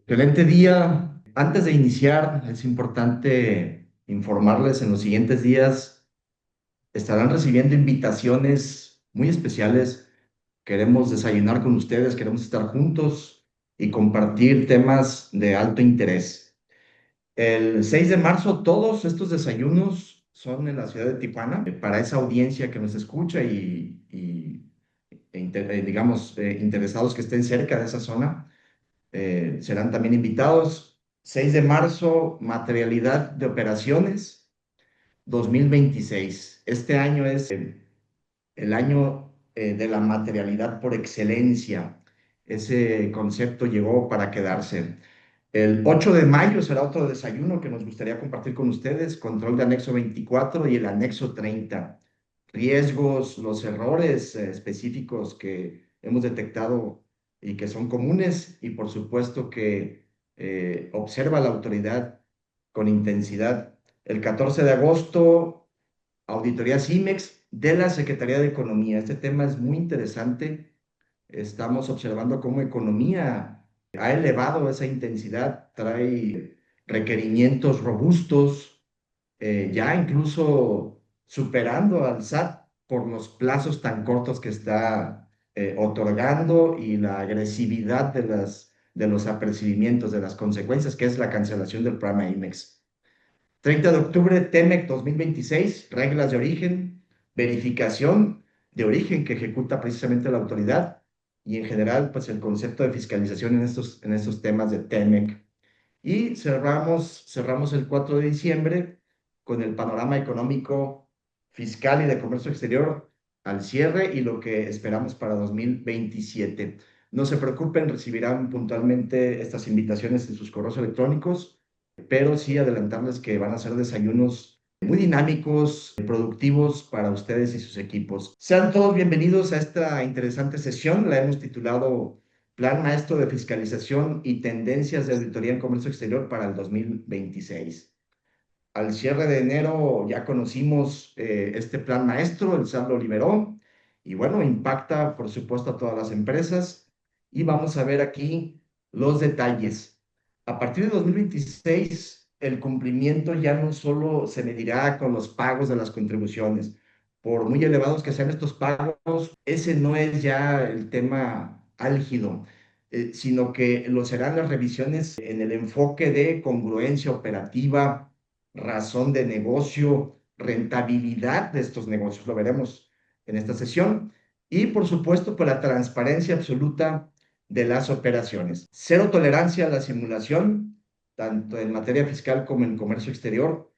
Excelente día. Antes de iniciar, es importante informarles en los siguientes días estarán recibiendo invitaciones muy especiales. Queremos desayunar con ustedes, queremos estar juntos y compartir temas de alto interés. El 6 de marzo, todos estos desayunos son en la ciudad de Tijuana, para esa audiencia que nos escucha digamos, interesados que estén cerca de esa zona serán también invitados. 6 de marzo, materialidad de operaciones 2026. Este año es el año de la materialidad por excelencia. Ese concepto llegó para quedarse. El 8 de mayo será otro desayuno que nos gustaría compartir con ustedes, control de anexo 24 y el anexo 30. Riesgos, los errores específicos que hemos detectado y que son comunes y por supuesto que observa la autoridad con intensidad. El 14 de agosto, auditoría CIMEX de la Secretaría de Economía. Este tema es muy interesante. Estamos observando cómo economía ha elevado esa intensidad, trae requerimientos robustos, ya incluso superando al SAT por los plazos tan cortos que está otorgando y la agresividad de los apercibimientos, de las consecuencias, que es la cancelación del programa IMEX. 30 de octubre, TEMEC 2026, reglas de origen, verificación de origen que ejecuta precisamente la autoridad y en general, pues el concepto de fiscalización en estos temas de TEMEC. Y cerramos el 4 de diciembre con el panorama económico, fiscal y de comercio exterior al cierre y lo que esperamos para 2027. No se preocupen, recibirán puntualmente estas invitaciones en sus correos electrónicos, pero sí adelantarles que van a ser desayunos muy dinámicos, productivos para ustedes y sus equipos. Sean todos bienvenidos a esta interesante sesión. La hemos titulado Plan Maestro de Fiscalización y Tendencias de Auditoría en Comercio Exterior para el 2026. Al cierre de enero ya conocimos este plan maestro, el SAT lo liberó y bueno, impacta por supuesto a todas las empresas y vamos a ver aquí los detalles. A partir de 2026, el cumplimiento ya no solo se medirá con los pagos de las contribuciones, por muy elevados que sean estos pagos, ese no es ya el tema álgido, sino que lo serán las revisiones en el enfoque de congruencia operativa, razón de negocio, rentabilidad de estos negocios, lo veremos en esta sesión, y por supuesto, por la transparencia absoluta de las operaciones. Cero tolerancia a la simulación, tanto en materia fiscal como en comercio exterior.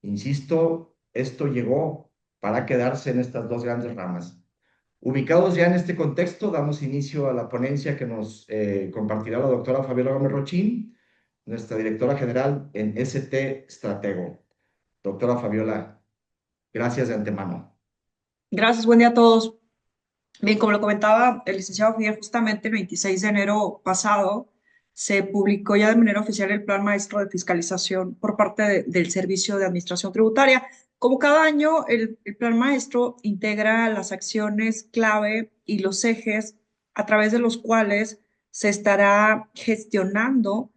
Insisto, esto llegó para quedarse en estas dos grandes ramas. Ubicados ya en este contexto, damos inicio a la ponencia que nos compartirá la doctora Fabiola Gómez Rochín, nuestra directora general en ST Stratego. Doctora Fabiola, gracias de antemano. Gracias, buen día a todos. Bien, como lo comentaba el licenciado Fidel, justamente el 26 de enero pasado se publicó ya de manera oficial el Plan Maestro de Fiscalización por parte del Servicio de Administración Tributaria. Como cada año, el Plan Maestro integra las acciones clave y los ejes a través de los cuales se estará gestionando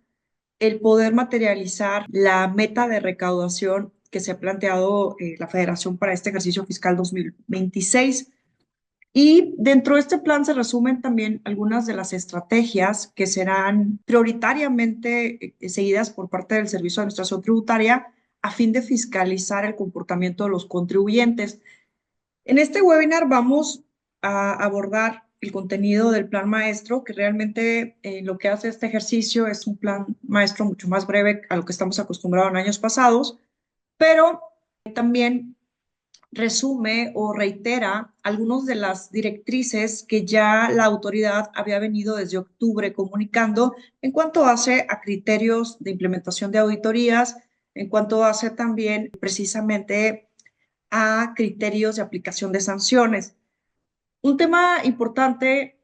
el poder materializar la meta de recaudación que se ha planteado la Federación para este ejercicio fiscal 2026. Y dentro de este plan se resumen también algunas de las estrategias que serán prioritariamente seguidas por parte del Servicio de Administración Tributaria a fin de fiscalizar el comportamiento de los contribuyentes. En este webinar vamos a abordar el contenido del plan maestro, que realmente lo que hace este ejercicio es un plan maestro mucho más breve a lo que estamos acostumbrados en años pasados, pero también resume o reitera algunas de las directrices que ya la autoridad había venido desde octubre comunicando en cuanto hace a criterios de implementación de auditorías, en cuanto hace también precisamente a criterios de aplicación de sanciones. Un tema importante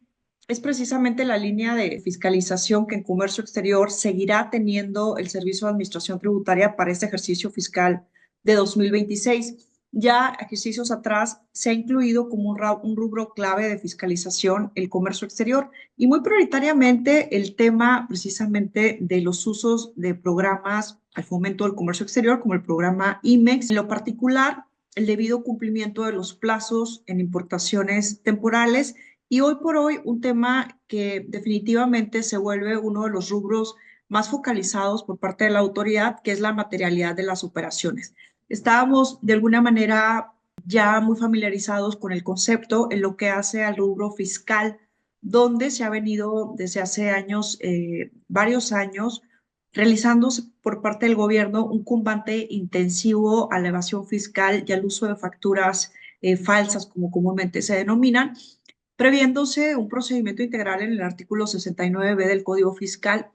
es precisamente la línea de fiscalización que en comercio exterior seguirá teniendo el Servicio de Administración Tributaria para este ejercicio fiscal de 2026. ya ejercicios atrás se ha incluido como un rubro clave de fiscalización el comercio exterior y muy prioritariamente el tema precisamente de los usos de programas al fomento del comercio exterior como el programa IMEX. En lo particular, el debido cumplimiento de los plazos en importaciones temporales y hoy por hoy un tema que definitivamente se vuelve uno de los rubros más focalizados por parte de la autoridad, que es la materialidad de las operaciones. Estábamos de alguna manera ya muy familiarizados con el concepto en lo que hace al rubro fiscal, donde se ha venido desde hace años, varios años, realizándose por parte del gobierno un combate intensivo a la evasión fiscal y al uso de facturas falsas, como comúnmente se denominan, previéndose un procedimiento integral en el artículo 69b del Código Fiscal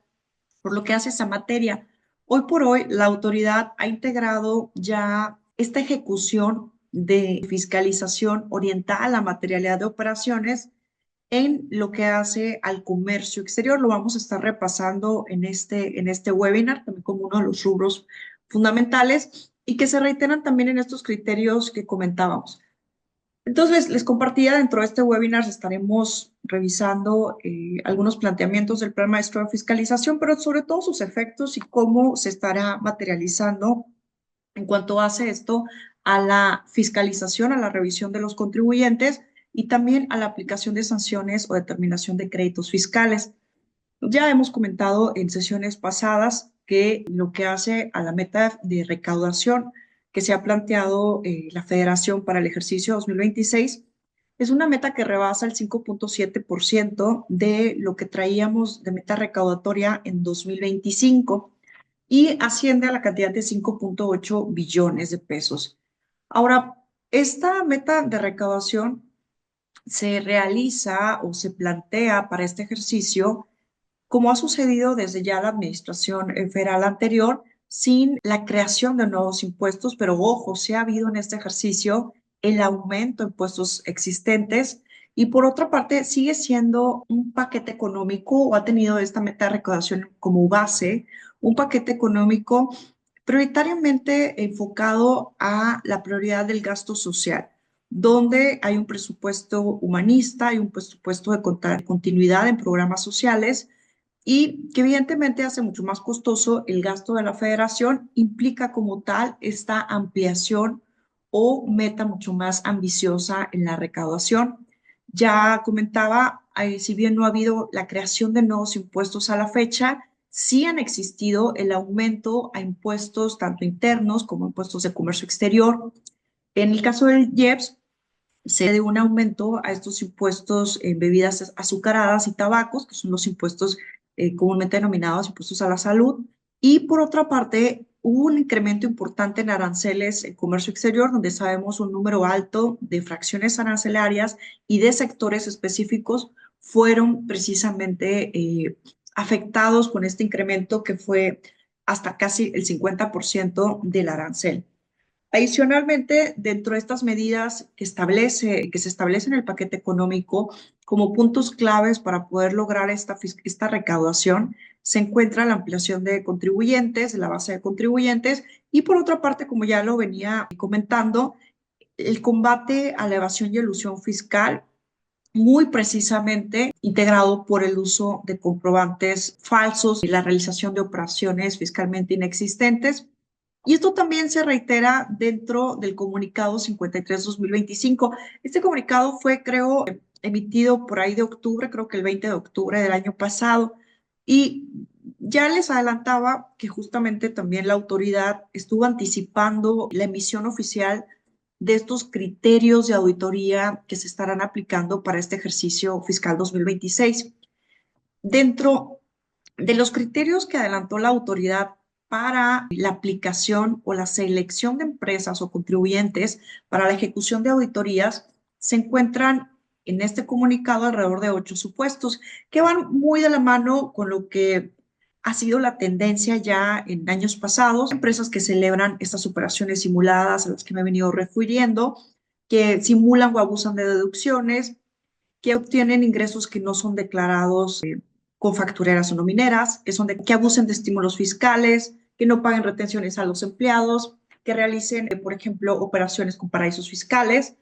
por lo que hace esa materia. Hoy por hoy, la autoridad ha integrado ya esta ejecución de fiscalización orientada a la materialidad de operaciones en lo que hace al comercio exterior. Lo vamos a estar repasando en este webinar, también como uno de los rubros fundamentales y que se reiteran también en estos criterios que comentábamos. Entonces, les compartía dentro de este webinar, estaremos revisando algunos planteamientos del Plan Maestro de Fiscalización, pero sobre todo sus efectos y cómo se estará materializando en cuanto hace esto a la fiscalización, a la revisión de los contribuyentes y también a la aplicación de sanciones o determinación de créditos fiscales. Ya hemos comentado en sesiones pasadas que lo que hace a la meta de recaudación que se ha planteado la Federación para el ejercicio 2026 es una meta que rebasa el 5.7% de lo que traíamos de meta recaudatoria en 2025 y asciende a la cantidad de 5.8 billones de pesos. Ahora, esta meta de recaudación se realiza o se plantea para este ejercicio como ha sucedido desde ya la administración federal anterior, sin la creación de nuevos impuestos, pero ojo, sí ha habido en este ejercicio el aumento de impuestos existentes y por otra parte sigue siendo un paquete económico o ha tenido esta meta de recaudación como base, un paquete económico prioritariamente enfocado a la prioridad del gasto social, donde hay un presupuesto humanista, hay un presupuesto de continuidad en programas sociales y que evidentemente hace mucho más costoso el gasto de la federación, implica como tal esta ampliación o meta mucho más ambiciosa en la recaudación. Ya comentaba, si bien no ha habido la creación de nuevos impuestos a la fecha, sí han existido el aumento a impuestos tanto internos como impuestos de comercio exterior. En el caso del IEPS, se da un aumento a estos impuestos en bebidas azucaradas y tabacos, que son los impuestos comúnmente denominados impuestos a la salud. Y por otra parte, hubo un incremento importante en aranceles en comercio exterior, donde sabemos un número alto de fracciones arancelarias y de sectores específicos fueron precisamente afectados con este incremento que fue hasta casi el 50% del arancel. Adicionalmente, dentro de estas medidas que se establecen en el paquete económico como puntos claves para poder lograr esta recaudación, se encuentra la ampliación de contribuyentes, de la base de contribuyentes, y por otra parte, como ya lo venía comentando, el combate a la evasión y elusión fiscal, muy precisamente integrado por el uso de comprobantes falsos y la realización de operaciones fiscalmente inexistentes. Y esto también se reitera dentro del comunicado 53-2025. Este comunicado fue, creo, emitido por ahí de octubre, creo que el 20 de octubre del año pasado. Y ya les adelantaba que justamente también la autoridad estuvo anticipando la emisión oficial de estos criterios de auditoría que se estarán aplicando para este ejercicio fiscal 2026. Dentro de los criterios que adelantó la autoridad para la aplicación o la selección de empresas o contribuyentes para la ejecución de auditorías, se encuentran en este comunicado alrededor de 8 supuestos que van muy de la mano con lo que ha sido la tendencia ya en años pasados, empresas que celebran estas operaciones simuladas a las que me he venido refiriendo, que simulan o abusan de deducciones, que obtienen ingresos que no son declarados con factureras o no mineras, que abusen de estímulos fiscales, que no paguen retenciones a los empleados, que realicen, por ejemplo, operaciones con paraísos fiscales,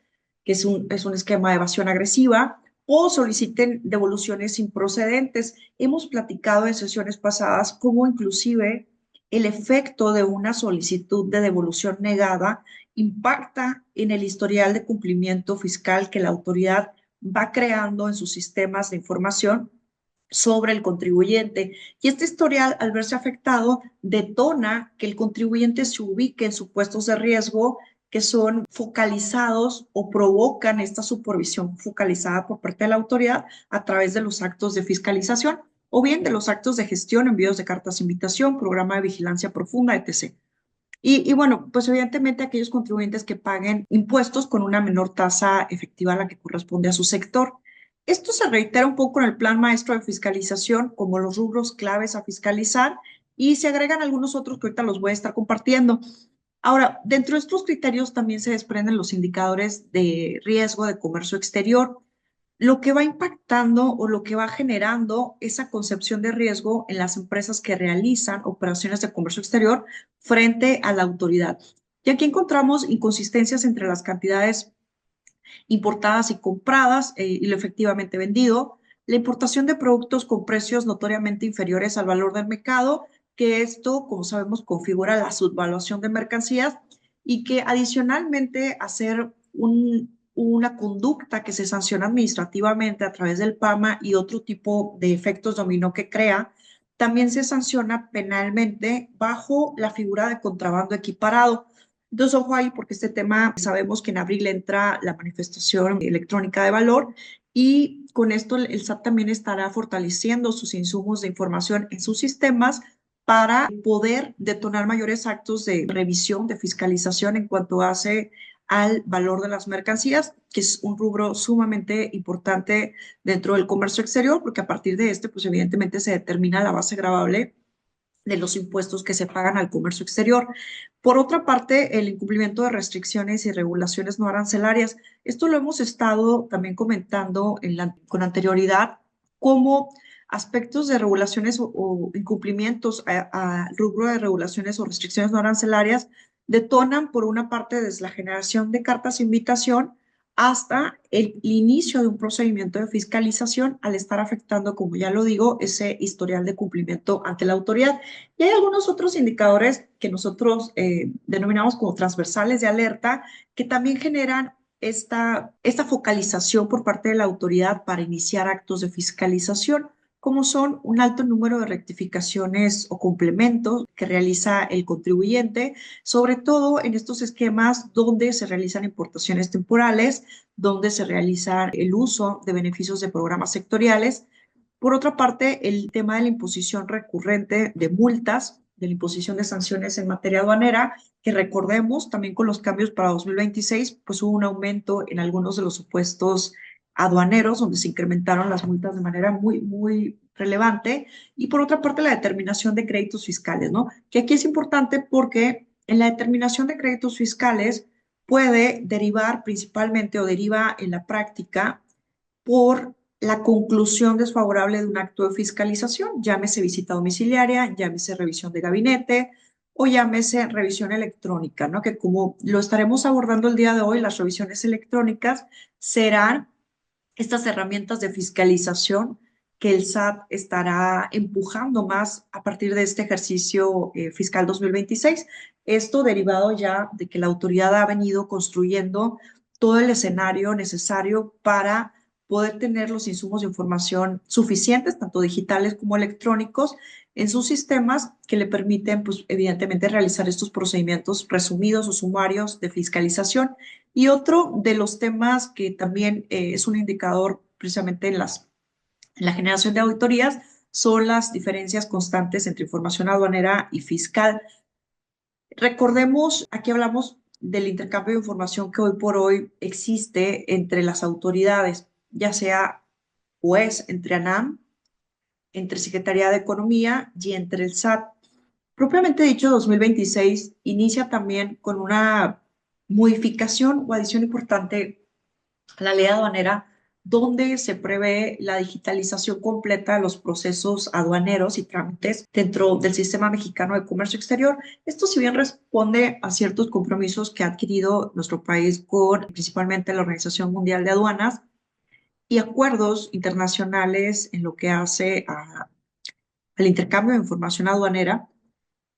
que es un esquema de evasión agresiva, o soliciten devoluciones improcedentes. Hemos platicado en sesiones pasadas cómo inclusive el efecto de una solicitud de devolución negada impacta en el historial de cumplimiento fiscal que la autoridad va creando en sus sistemas de información sobre el contribuyente. Y este historial, al verse afectado, detona que el contribuyente se ubique en supuestos de riesgo que son focalizados o provocan esta supervisión focalizada por parte de la autoridad a través de los actos de fiscalización o bien de los actos de gestión, envíos de cartas de invitación, programa de vigilancia profunda, etc. Y bueno, pues evidentemente aquellos contribuyentes que paguen impuestos con una menor tasa efectiva a la que corresponde a su sector. Esto se reitera un poco en el Plan Maestro de Fiscalización como los rubros claves a fiscalizar y se agregan algunos otros que ahorita los voy a estar compartiendo. Ahora, dentro de estos criterios también se desprenden los indicadores de riesgo de comercio exterior, lo que va impactando o lo que va generando esa concepción de riesgo en las empresas que realizan operaciones de comercio exterior frente a la autoridad. Y aquí encontramos inconsistencias entre las cantidades importadas y compradas y lo efectivamente vendido, la importación de productos con precios notoriamente inferiores al valor del mercado, que esto, como sabemos, configura la subvaluación de mercancías y que adicionalmente hacer una conducta que se sanciona administrativamente a través del PAMA y otro tipo de efectos dominó que crea, también se sanciona penalmente bajo la figura de contrabando equiparado. Entonces, ojo ahí, porque este tema sabemos que en abril entra la manifestación electrónica de valor y con esto el SAT también estará fortaleciendo sus insumos de información en sus sistemas para poder detonar mayores actos de revisión, de fiscalización en cuanto hace al valor de las mercancías, que es un rubro sumamente importante dentro del comercio exterior, porque a partir de este, pues evidentemente se determina la base gravable de los impuestos que se pagan al comercio exterior. Por otra parte, el incumplimiento de restricciones y regulaciones no arancelarias. Esto lo hemos estado también comentando con anterioridad, como aspectos de regulaciones o incumplimientos a rubro de regulaciones o restricciones no arancelarias detonan por una parte desde la generación de cartas de invitación hasta el inicio de un procedimiento de fiscalización al estar afectando, como ya lo digo, ese historial de cumplimiento ante la autoridad. Y hay algunos otros indicadores que nosotros denominamos como transversales de alerta que también generan esta focalización por parte de la autoridad para iniciar actos de fiscalización, como son un alto número de rectificaciones o complementos que realiza el contribuyente, sobre todo en estos esquemas donde se realizan importaciones temporales, donde se realiza el uso de beneficios de programas sectoriales. Por otra parte, el tema de la imposición recurrente de multas, de la imposición de sanciones en materia aduanera, que recordemos también con los cambios para 2026, pues hubo un aumento en algunos de los supuestos aduaneros, donde se incrementaron las multas de manera muy relevante. Y por otra parte, la determinación de créditos fiscales, ¿no? Que aquí es importante porque en la determinación de créditos fiscales puede derivar principalmente o deriva en la práctica por la conclusión desfavorable de un acto de fiscalización, llámese visita domiciliaria, llámese revisión de gabinete o llámese revisión electrónica, ¿no? Que como lo estaremos abordando el día de hoy, las revisiones electrónicas serán estas herramientas de fiscalización que el SAT estará empujando más a partir de este ejercicio fiscal 2026. Esto derivado ya de que la autoridad ha venido construyendo todo el escenario necesario para poder tener los insumos de información suficientes, tanto digitales como electrónicos, en sus sistemas que le permiten, pues, evidentemente, realizar estos procedimientos resumidos o sumarios de fiscalización. Y otro de los temas que también es un indicador precisamente en la generación de auditorías son las diferencias constantes entre información aduanera y fiscal. Recordemos, aquí hablamos del intercambio de información que hoy por hoy existe entre las autoridades, ya sea o es entre ANAM, entre Secretaría de Economía y entre el SAT. Propiamente dicho, 2026 inicia también con una modificación o adición importante a la ley aduanera donde se prevé la digitalización completa de los procesos aduaneros y trámites dentro del sistema mexicano de comercio exterior. Esto si bien responde a ciertos compromisos que ha adquirido nuestro país con principalmente la Organización Mundial de Aduanas y acuerdos internacionales en lo que hace al intercambio de información aduanera,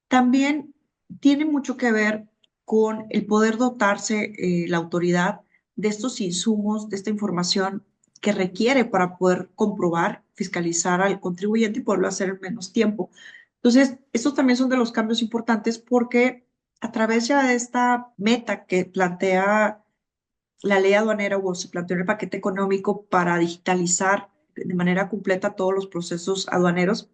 también tiene mucho que ver con el poder dotarse la autoridad de estos insumos, de esta información que requiere para poder comprobar, fiscalizar al contribuyente y poderlo hacer en menos tiempo. Entonces, estos también son de los cambios importantes porque a través ya de esta meta que plantea la ley aduanera o se planteó en el paquete económico para digitalizar de manera completa todos los procesos aduaneros,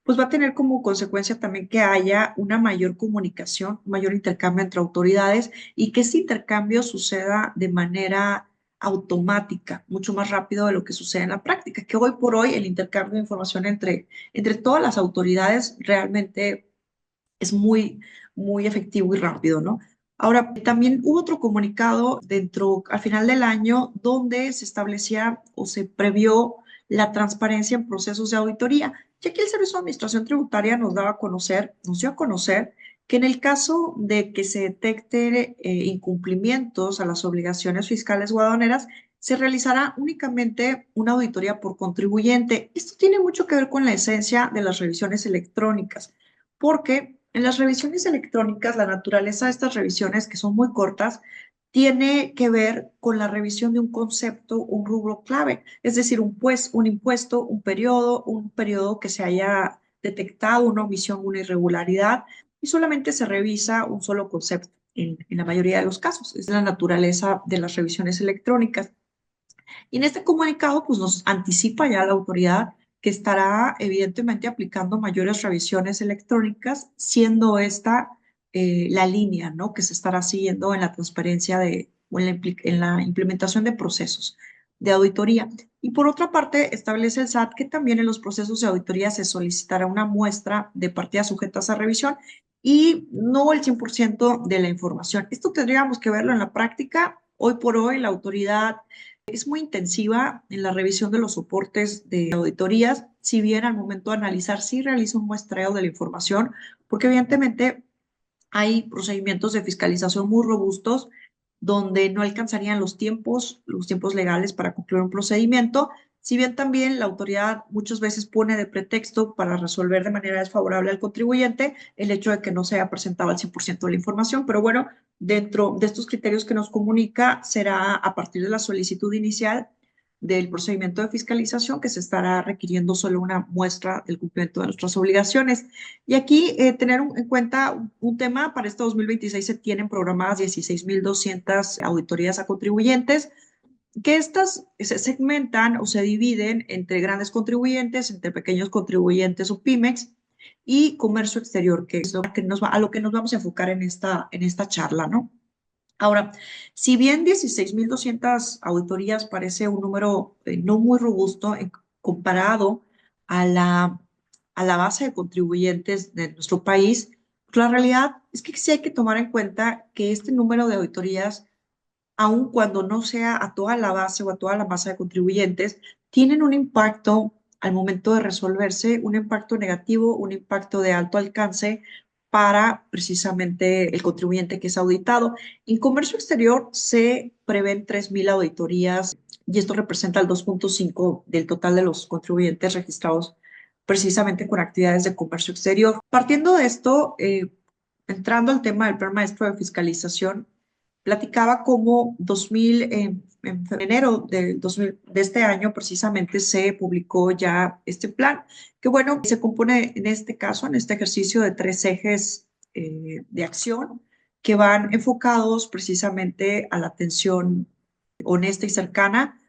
pues va a tener como consecuencia también que haya una mayor comunicación, un mayor intercambio entre autoridades y que ese intercambio suceda de manera automática, mucho más rápido de lo que sucede en la práctica, que hoy por hoy el intercambio de información entre todas las autoridades realmente es muy efectivo y rápido, ¿no? Ahora, también hubo otro comunicado al final del año, donde se establecía o se previó la transparencia en procesos de auditoría, ya que el Servicio de Administración Tributaria nos dio a conocer que en el caso de que se detecte incumplimientos a las obligaciones fiscales o aduaneras, se realizará únicamente una auditoría por contribuyente. Esto tiene mucho que ver con la esencia de las revisiones electrónicas, porque en las revisiones electrónicas, la naturaleza de estas revisiones, que son muy cortas, tiene que ver con la revisión de un concepto, un rubro clave, es decir, un impuesto, un periodo que se haya detectado una omisión, una irregularidad, y solamente se revisa un solo concepto en la mayoría de los casos. Es la naturaleza de las revisiones electrónicas. Y en este comunicado, pues nos anticipa ya la autoridad que estará evidentemente aplicando mayores revisiones electrónicas, siendo esta la línea, ¿no?, que se estará siguiendo en la transparencia o en la implementación de procesos de auditoría. Y por otra parte, establece el SAT que también en los procesos de auditoría se solicitará una muestra de partidas sujetas a revisión y no el 100% de la información. Esto tendríamos que verlo en la práctica. Hoy por hoy, la autoridad es muy intensiva en la revisión de los soportes de auditorías, si bien al momento de analizar sí realiza un muestreo de la información, porque evidentemente hay procedimientos de fiscalización muy robustos donde no alcanzarían los tiempos legales para concluir un procedimiento, si bien también la autoridad muchas veces pone de pretexto para resolver de manera desfavorable al contribuyente el hecho de que no se haya presentado al 100% de la información, pero bueno, dentro de estos criterios que nos comunica será a partir de la solicitud inicial del procedimiento de fiscalización que se estará requiriendo solo una muestra del cumplimiento de nuestras obligaciones. Y aquí en cuenta un tema, para este 2026 se tienen programadas 16.200 auditorías a contribuyentes, que estas se segmentan o se dividen entre grandes contribuyentes, entre pequeños contribuyentes o pymes y comercio exterior, que es a lo que nos vamos a enfocar en esta charla, ¿no? Ahora, si bien 16.200 auditorías parece un número no muy robusto comparado a a la base de contribuyentes de nuestro país, pues la realidad es que sí hay que tomar en cuenta que este número de auditorías, aun cuando no sea a toda la base o a toda la masa de contribuyentes, tienen un impacto al momento de resolverse, un impacto negativo, un impacto de alto alcance para precisamente el contribuyente que es auditado. En comercio exterior se prevén 3.000 auditorías y esto representa el 2.5 del total de los contribuyentes registrados precisamente con actividades de comercio exterior. Partiendo de esto, entrando al tema del plan maestro de fiscalización, platicaba cómo en enero de este año precisamente se publicó ya este plan, que bueno, se compone en este caso, en este ejercicio de tres ejes de acción que van enfocados precisamente a la atención honesta y cercana,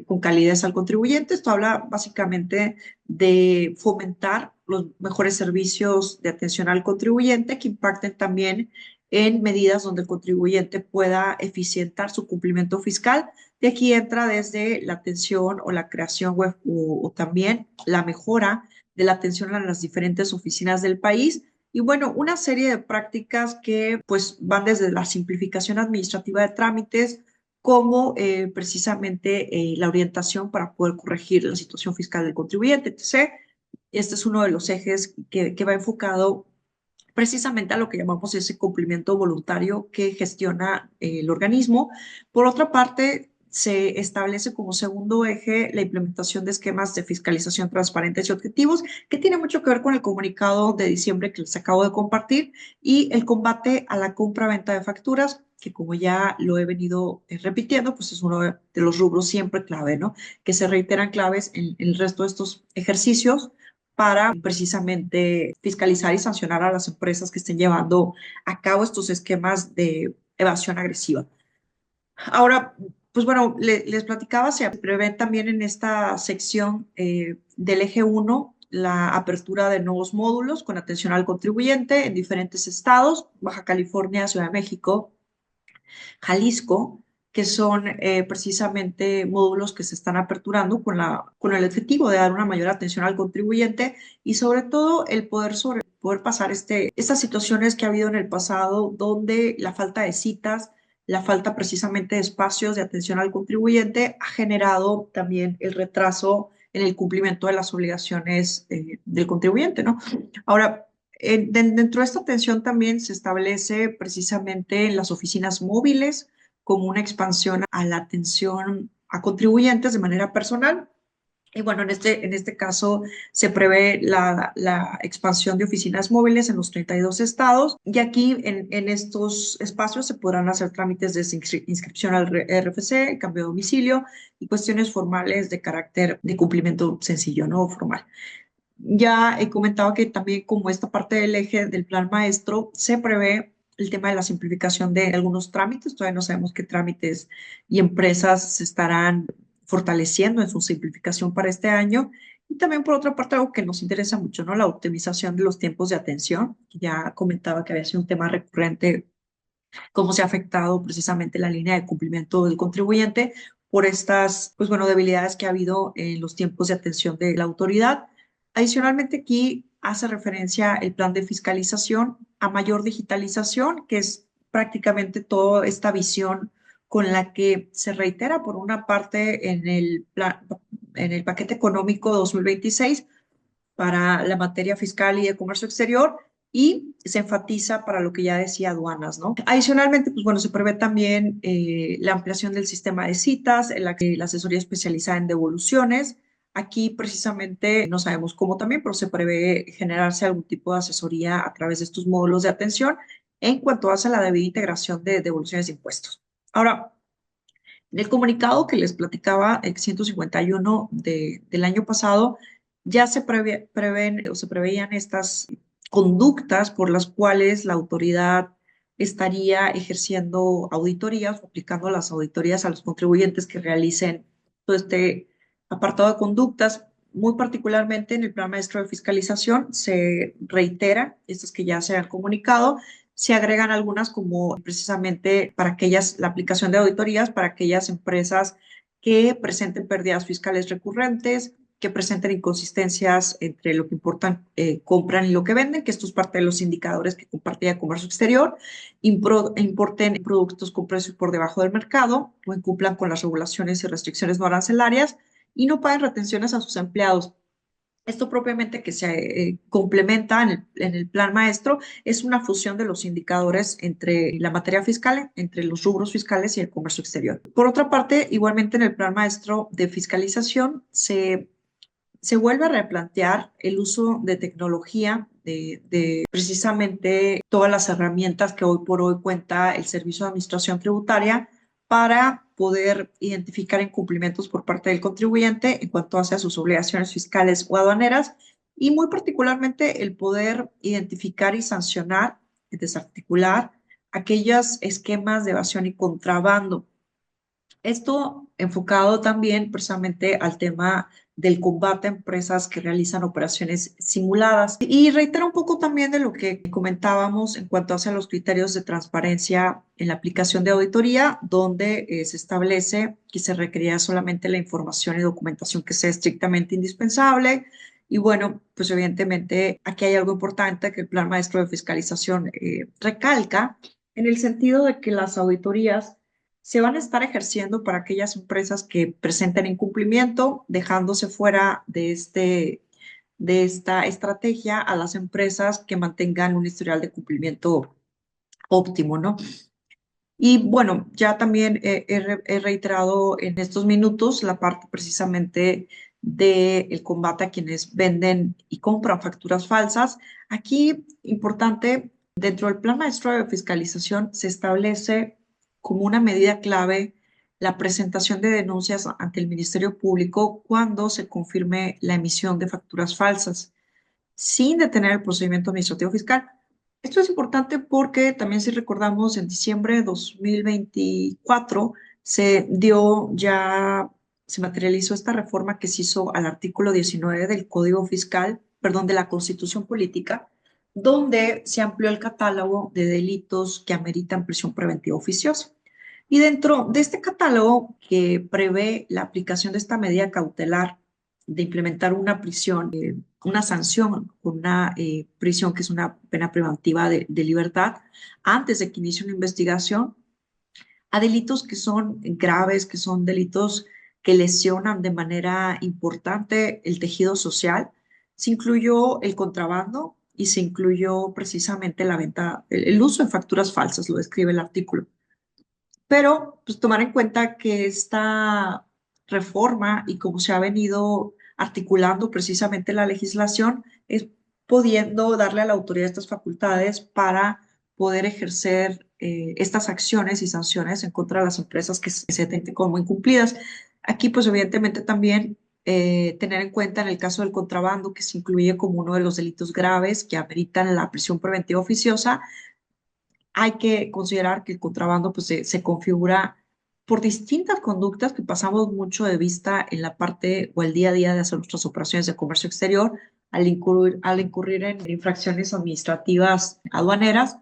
con calidez al contribuyente. Esto habla básicamente de fomentar los mejores servicios de atención al contribuyente que impacten también en medidas donde el contribuyente pueda eficientar su cumplimiento fiscal. De aquí entra desde la atención o la creación web o también la mejora de la atención a las diferentes oficinas del país. Y bueno, una serie de prácticas que pues van desde la simplificación administrativa de trámites, como precisamente la orientación para poder corregir la situación fiscal del contribuyente, etc. Este es uno de los ejes que va enfocado precisamente a lo que llamamos ese cumplimiento voluntario que gestiona el organismo. Por otra parte, se establece como segundo eje la implementación de esquemas de fiscalización transparentes y objetivos, que tiene mucho que ver con el comunicado de diciembre que les acabo de compartir, y el combate a la compra-venta de facturas, que como ya lo he venido repitiendo, pues es uno de los rubros siempre clave, ¿no? Que se reiteran claves en el resto de estos ejercicios para precisamente fiscalizar y sancionar a las empresas que estén llevando a cabo estos esquemas de evasión agresiva. Ahora, pues bueno, les platicaba, se prevé también en esta sección del eje uno la apertura de nuevos módulos con atención al contribuyente en diferentes estados, Baja California, Ciudad de México, Jalisco, que son precisamente módulos que se están aperturando con el objetivo de dar una mayor atención al contribuyente y sobre todo el poder pasar estas situaciones que ha habido en el pasado donde la falta de citas, la falta precisamente de espacios de atención al contribuyente ha generado también el retraso en el cumplimiento de las obligaciones del contribuyente, ¿no? Ahora, dentro de esta atención también se establece precisamente en las oficinas móviles como una expansión a la atención a contribuyentes de manera personal. Y bueno, en este caso se prevé la expansión de oficinas móviles en los 32 estados y aquí en estos espacios se podrán hacer trámites de inscripción al RFC, cambio de domicilio y cuestiones formales de carácter de cumplimiento sencillo, no formal. Ya he comentado que también como esta parte del eje del plan maestro se prevé el tema de la simplificación de algunos trámites. Todavía no sabemos qué trámites y empresas se estarán fortaleciendo en su simplificación para este año. Y también por otra parte algo que nos interesa mucho, ¿no? La optimización de los tiempos de atención, que ya comentaba que había sido un tema recurrente, cómo se ha afectado precisamente la línea de cumplimiento del contribuyente por estas, pues bueno, debilidades que ha habido en los tiempos de atención de la autoridad. Adicionalmente, aquí hace referencia el plan de fiscalización a mayor digitalización, que es prácticamente toda esta visión con la que se reitera por una parte en el paquete económico 2026 para la materia fiscal y de comercio exterior y se enfatiza para lo que ya decía aduanas, ¿no? Adicionalmente, pues bueno, se prevé también la ampliación del sistema de citas, en la que la asesoría especializada en devoluciones. Aquí precisamente no sabemos cómo también, pero se prevé generarse algún tipo de asesoría a través de estos módulos de atención en cuanto hace la debida integración de devoluciones de impuestos. Ahora, en el comunicado que les platicaba, el 151 del año pasado, ya prevén o se preveían estas conductas por las cuales la autoridad estaría ejerciendo auditorías o aplicando las auditorías a los contribuyentes que realicen todo este apartado de conductas. Muy particularmente en el plan maestro de fiscalización se reitera, estas que ya se han comunicado, se agregan algunas como precisamente para aquellas, la aplicación de auditorías para aquellas empresas que presenten pérdidas fiscales recurrentes, que presenten inconsistencias entre lo que importan, compran y lo que venden, que esto es parte de los indicadores que compartía Comercio Exterior, importen productos con precios por debajo del mercado o incumplan con las regulaciones y restricciones no arancelarias y no paguen retenciones a sus empleados. Esto propiamente que se complementa en el plan maestro es una fusión de los indicadores entre la materia fiscal, entre los rubros fiscales y el comercio exterior. Por otra parte, igualmente en el plan maestro de fiscalización se vuelve a replantear el uso de tecnología, de precisamente todas las herramientas que hoy por hoy cuenta el Servicio de Administración Tributaria para poder identificar incumplimientos por parte del contribuyente en cuanto hace a sus obligaciones fiscales o aduaneras y muy particularmente el poder identificar y sancionar, desarticular aquellos esquemas de evasión y contrabando. Esto enfocado también precisamente al tema del combate a empresas que realizan operaciones simuladas. Y reitero un poco también de lo que comentábamos en cuanto a los criterios de transparencia en la aplicación de auditoría, donde se establece que se requería solamente la información y documentación que sea estrictamente indispensable. Y bueno, pues evidentemente aquí hay algo importante que el Plan Maestro de Fiscalización recalca en el sentido de que las auditorías se van a estar ejerciendo para aquellas empresas que presenten incumplimiento, dejándose fuera de esta estrategia a las empresas que mantengan un historial de cumplimiento óptimo, ¿no? Y bueno, ya también he reiterado en estos minutos la parte precisamente del combate a quienes venden y compran facturas falsas. Aquí, importante, dentro del Plan Maestro de Fiscalización se establece como una medida clave la presentación de denuncias ante el Ministerio Público cuando se confirme la emisión de facturas falsas sin detener el procedimiento administrativo fiscal. Esto es importante porque también si recordamos, en diciembre de 2024 se dio ya, se materializó esta reforma que se hizo al artículo 19 del Código Fiscal, perdón, de la Constitución Política, donde se amplió el catálogo de delitos que ameritan prisión preventiva oficiosa. Y dentro de este catálogo que prevé la aplicación de esta medida cautelar de implementar una prisión, una sanción, una prisión que es una pena preventiva de libertad, antes de que inicie una investigación, a delitos que son graves, que son delitos que lesionan de manera importante el tejido social. Se incluyó el contrabando y se incluyó precisamente la venta, el uso de facturas falsas, lo describe el artículo. Pero pues tomar en cuenta que esta reforma y cómo se ha venido articulando precisamente la legislación es pudiendo darle a la autoridad estas facultades para poder ejercer estas acciones y sanciones en contra de las empresas que se detecten como incumplidas. Aquí pues evidentemente también tener en cuenta en el caso del contrabando que se incluye como uno de los delitos graves que ameritan la prisión preventiva oficiosa, hay que considerar que el contrabando pues, se configura por distintas conductas que pasamos mucho de vista en la parte o el día a día de hacer nuestras operaciones de comercio exterior, al incurrir en infracciones administrativas aduaneras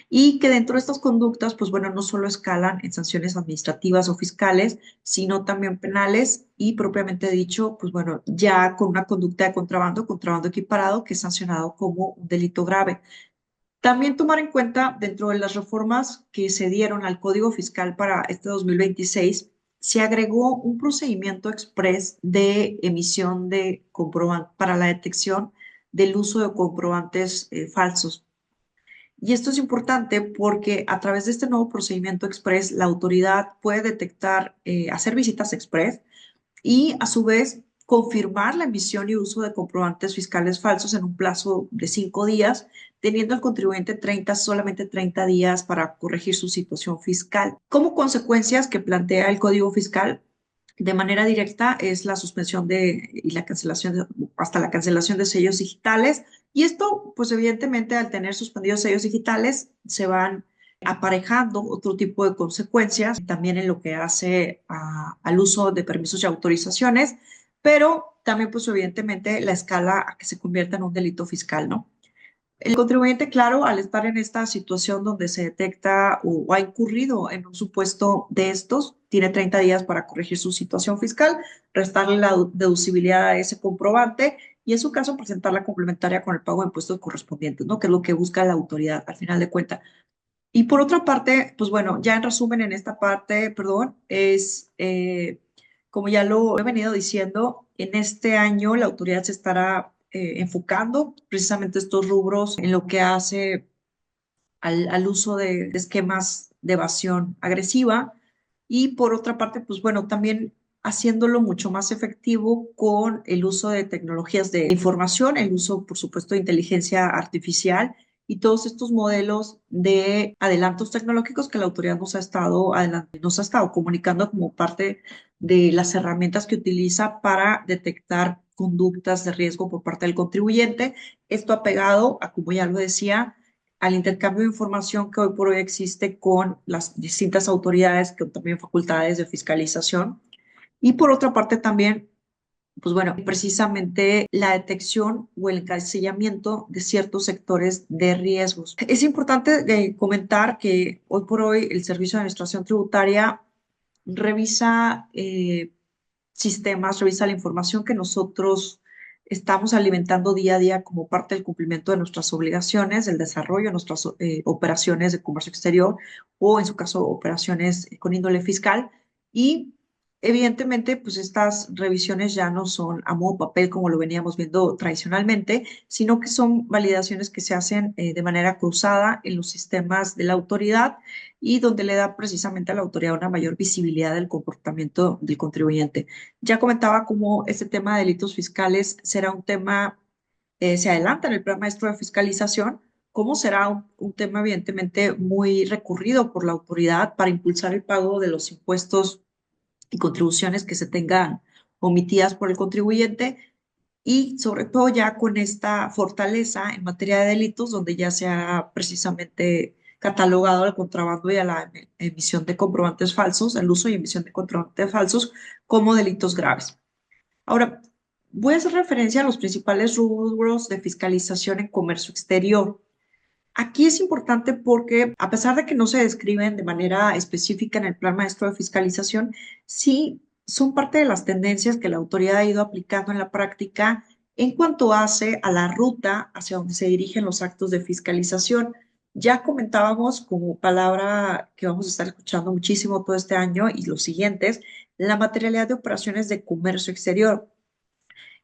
y que dentro de estas conductas, pues bueno, no solo escalan en sanciones administrativas o fiscales, sino también penales y propiamente dicho, pues bueno, ya con una conducta de contrabando, contrabando equiparado, que es sancionado como un delito grave. También tomar en cuenta, dentro de las reformas que se dieron al Código Fiscal para este 2026, se agregó un procedimiento express de emisión de comprobantes para la detección del uso de comprobantes falsos. Y esto es importante porque a través de este nuevo procedimiento express, la autoridad puede detectar, hacer visitas express y a su vez confirmar la emisión y uso de comprobantes fiscales falsos en un plazo de 5 días, teniendo al contribuyente solamente 30 días para corregir su situación fiscal. Como consecuencias que plantea el Código Fiscal, de manera directa es la suspensión y la cancelación hasta la cancelación de sellos digitales. Y esto, pues evidentemente, al tener suspendidos sellos digitales, se van aparejando otro tipo de consecuencias, también en lo que hace al uso de permisos y autorizaciones, pero también, pues evidentemente, la escala a que se convierta en un delito fiscal, ¿no? El contribuyente, claro, al estar en esta situación donde se detecta o ha incurrido en un supuesto de estos, tiene 30 días para corregir su situación fiscal, restarle la deducibilidad a ese comprobante y en su caso presentar la complementaria con el pago de impuestos correspondientes, ¿no? Que es lo que busca la autoridad al final de cuentas. Y por otra parte, pues bueno, ya en resumen en esta parte, perdón, es, como ya lo he venido diciendo, en este año la autoridad se estará enfocando precisamente estos rubros en lo que hace al uso de esquemas de evasión agresiva y por otra parte, pues bueno, también haciéndolo mucho más efectivo con el uso de tecnologías de información, el uso, por supuesto, de inteligencia artificial y todos estos modelos de adelantos tecnológicos que la autoridad nos ha estado comunicando como parte de las herramientas que utiliza para detectar conductas de riesgo por parte del contribuyente. Esto apegado a, como ya lo decía, al intercambio de información que hoy por hoy existe con las distintas autoridades, que también facultades de fiscalización. Y por otra parte también, pues bueno, precisamente la detección o el encasillamiento de ciertos sectores de riesgos. Es importante comentar que hoy por hoy el Servicio de Administración Tributaria revisa sistemas, revisa la información que nosotros estamos alimentando día a día como parte del cumplimiento de nuestras obligaciones, del desarrollo de nuestras operaciones de comercio exterior o, en su caso, operaciones con índole fiscal. Y evidentemente, pues estas revisiones ya no son a modo papel como lo veníamos viendo tradicionalmente, sino que son validaciones que se hacen de manera cruzada en los sistemas de la autoridad y donde le da precisamente a la autoridad una mayor visibilidad del comportamiento del contribuyente. Ya comentaba cómo este tema de delitos fiscales será un tema, se adelanta en el Plan Maestro de Fiscalización, cómo será un tema evidentemente muy recurrido por la autoridad para impulsar el pago de los impuestos y contribuciones que se tengan omitidas por el contribuyente y sobre todo ya con esta fortaleza en materia de delitos donde ya se ha precisamente catalogado al contrabando y a la emisión de comprobantes falsos, el uso y emisión de comprobantes falsos como delitos graves. Ahora, voy a hacer referencia a los principales rubros de fiscalización en comercio exterior. Aquí es importante porque, a pesar de que no se describen de manera específica en el Plan Maestro de Fiscalización, sí son parte de las tendencias que la autoridad ha ido aplicando en la práctica en cuanto hace a la ruta hacia donde se dirigen los actos de fiscalización. Ya comentábamos como palabra que vamos a estar escuchando muchísimo todo este año y los siguientes, la materialidad de operaciones de comercio exterior.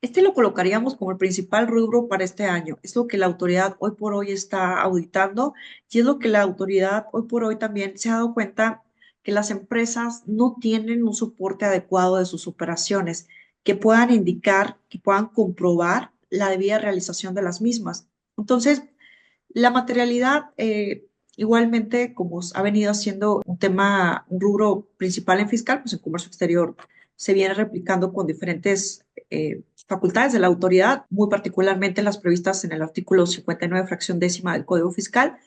Este lo colocaríamos como el principal rubro para este año. Es lo que la autoridad hoy por hoy está auditando y es lo que la autoridad hoy por hoy también se ha dado cuenta que las empresas no tienen un soporte adecuado de sus operaciones que puedan indicar, que puedan comprobar la debida realización de las mismas. Entonces, la materialidad, igualmente, como ha venido siendo un tema, un rubro principal en fiscal, pues en comercio exterior se viene replicando con diferentes facultades de la autoridad, muy particularmente las previstas en el artículo 59, fracción décima del Código Fiscal,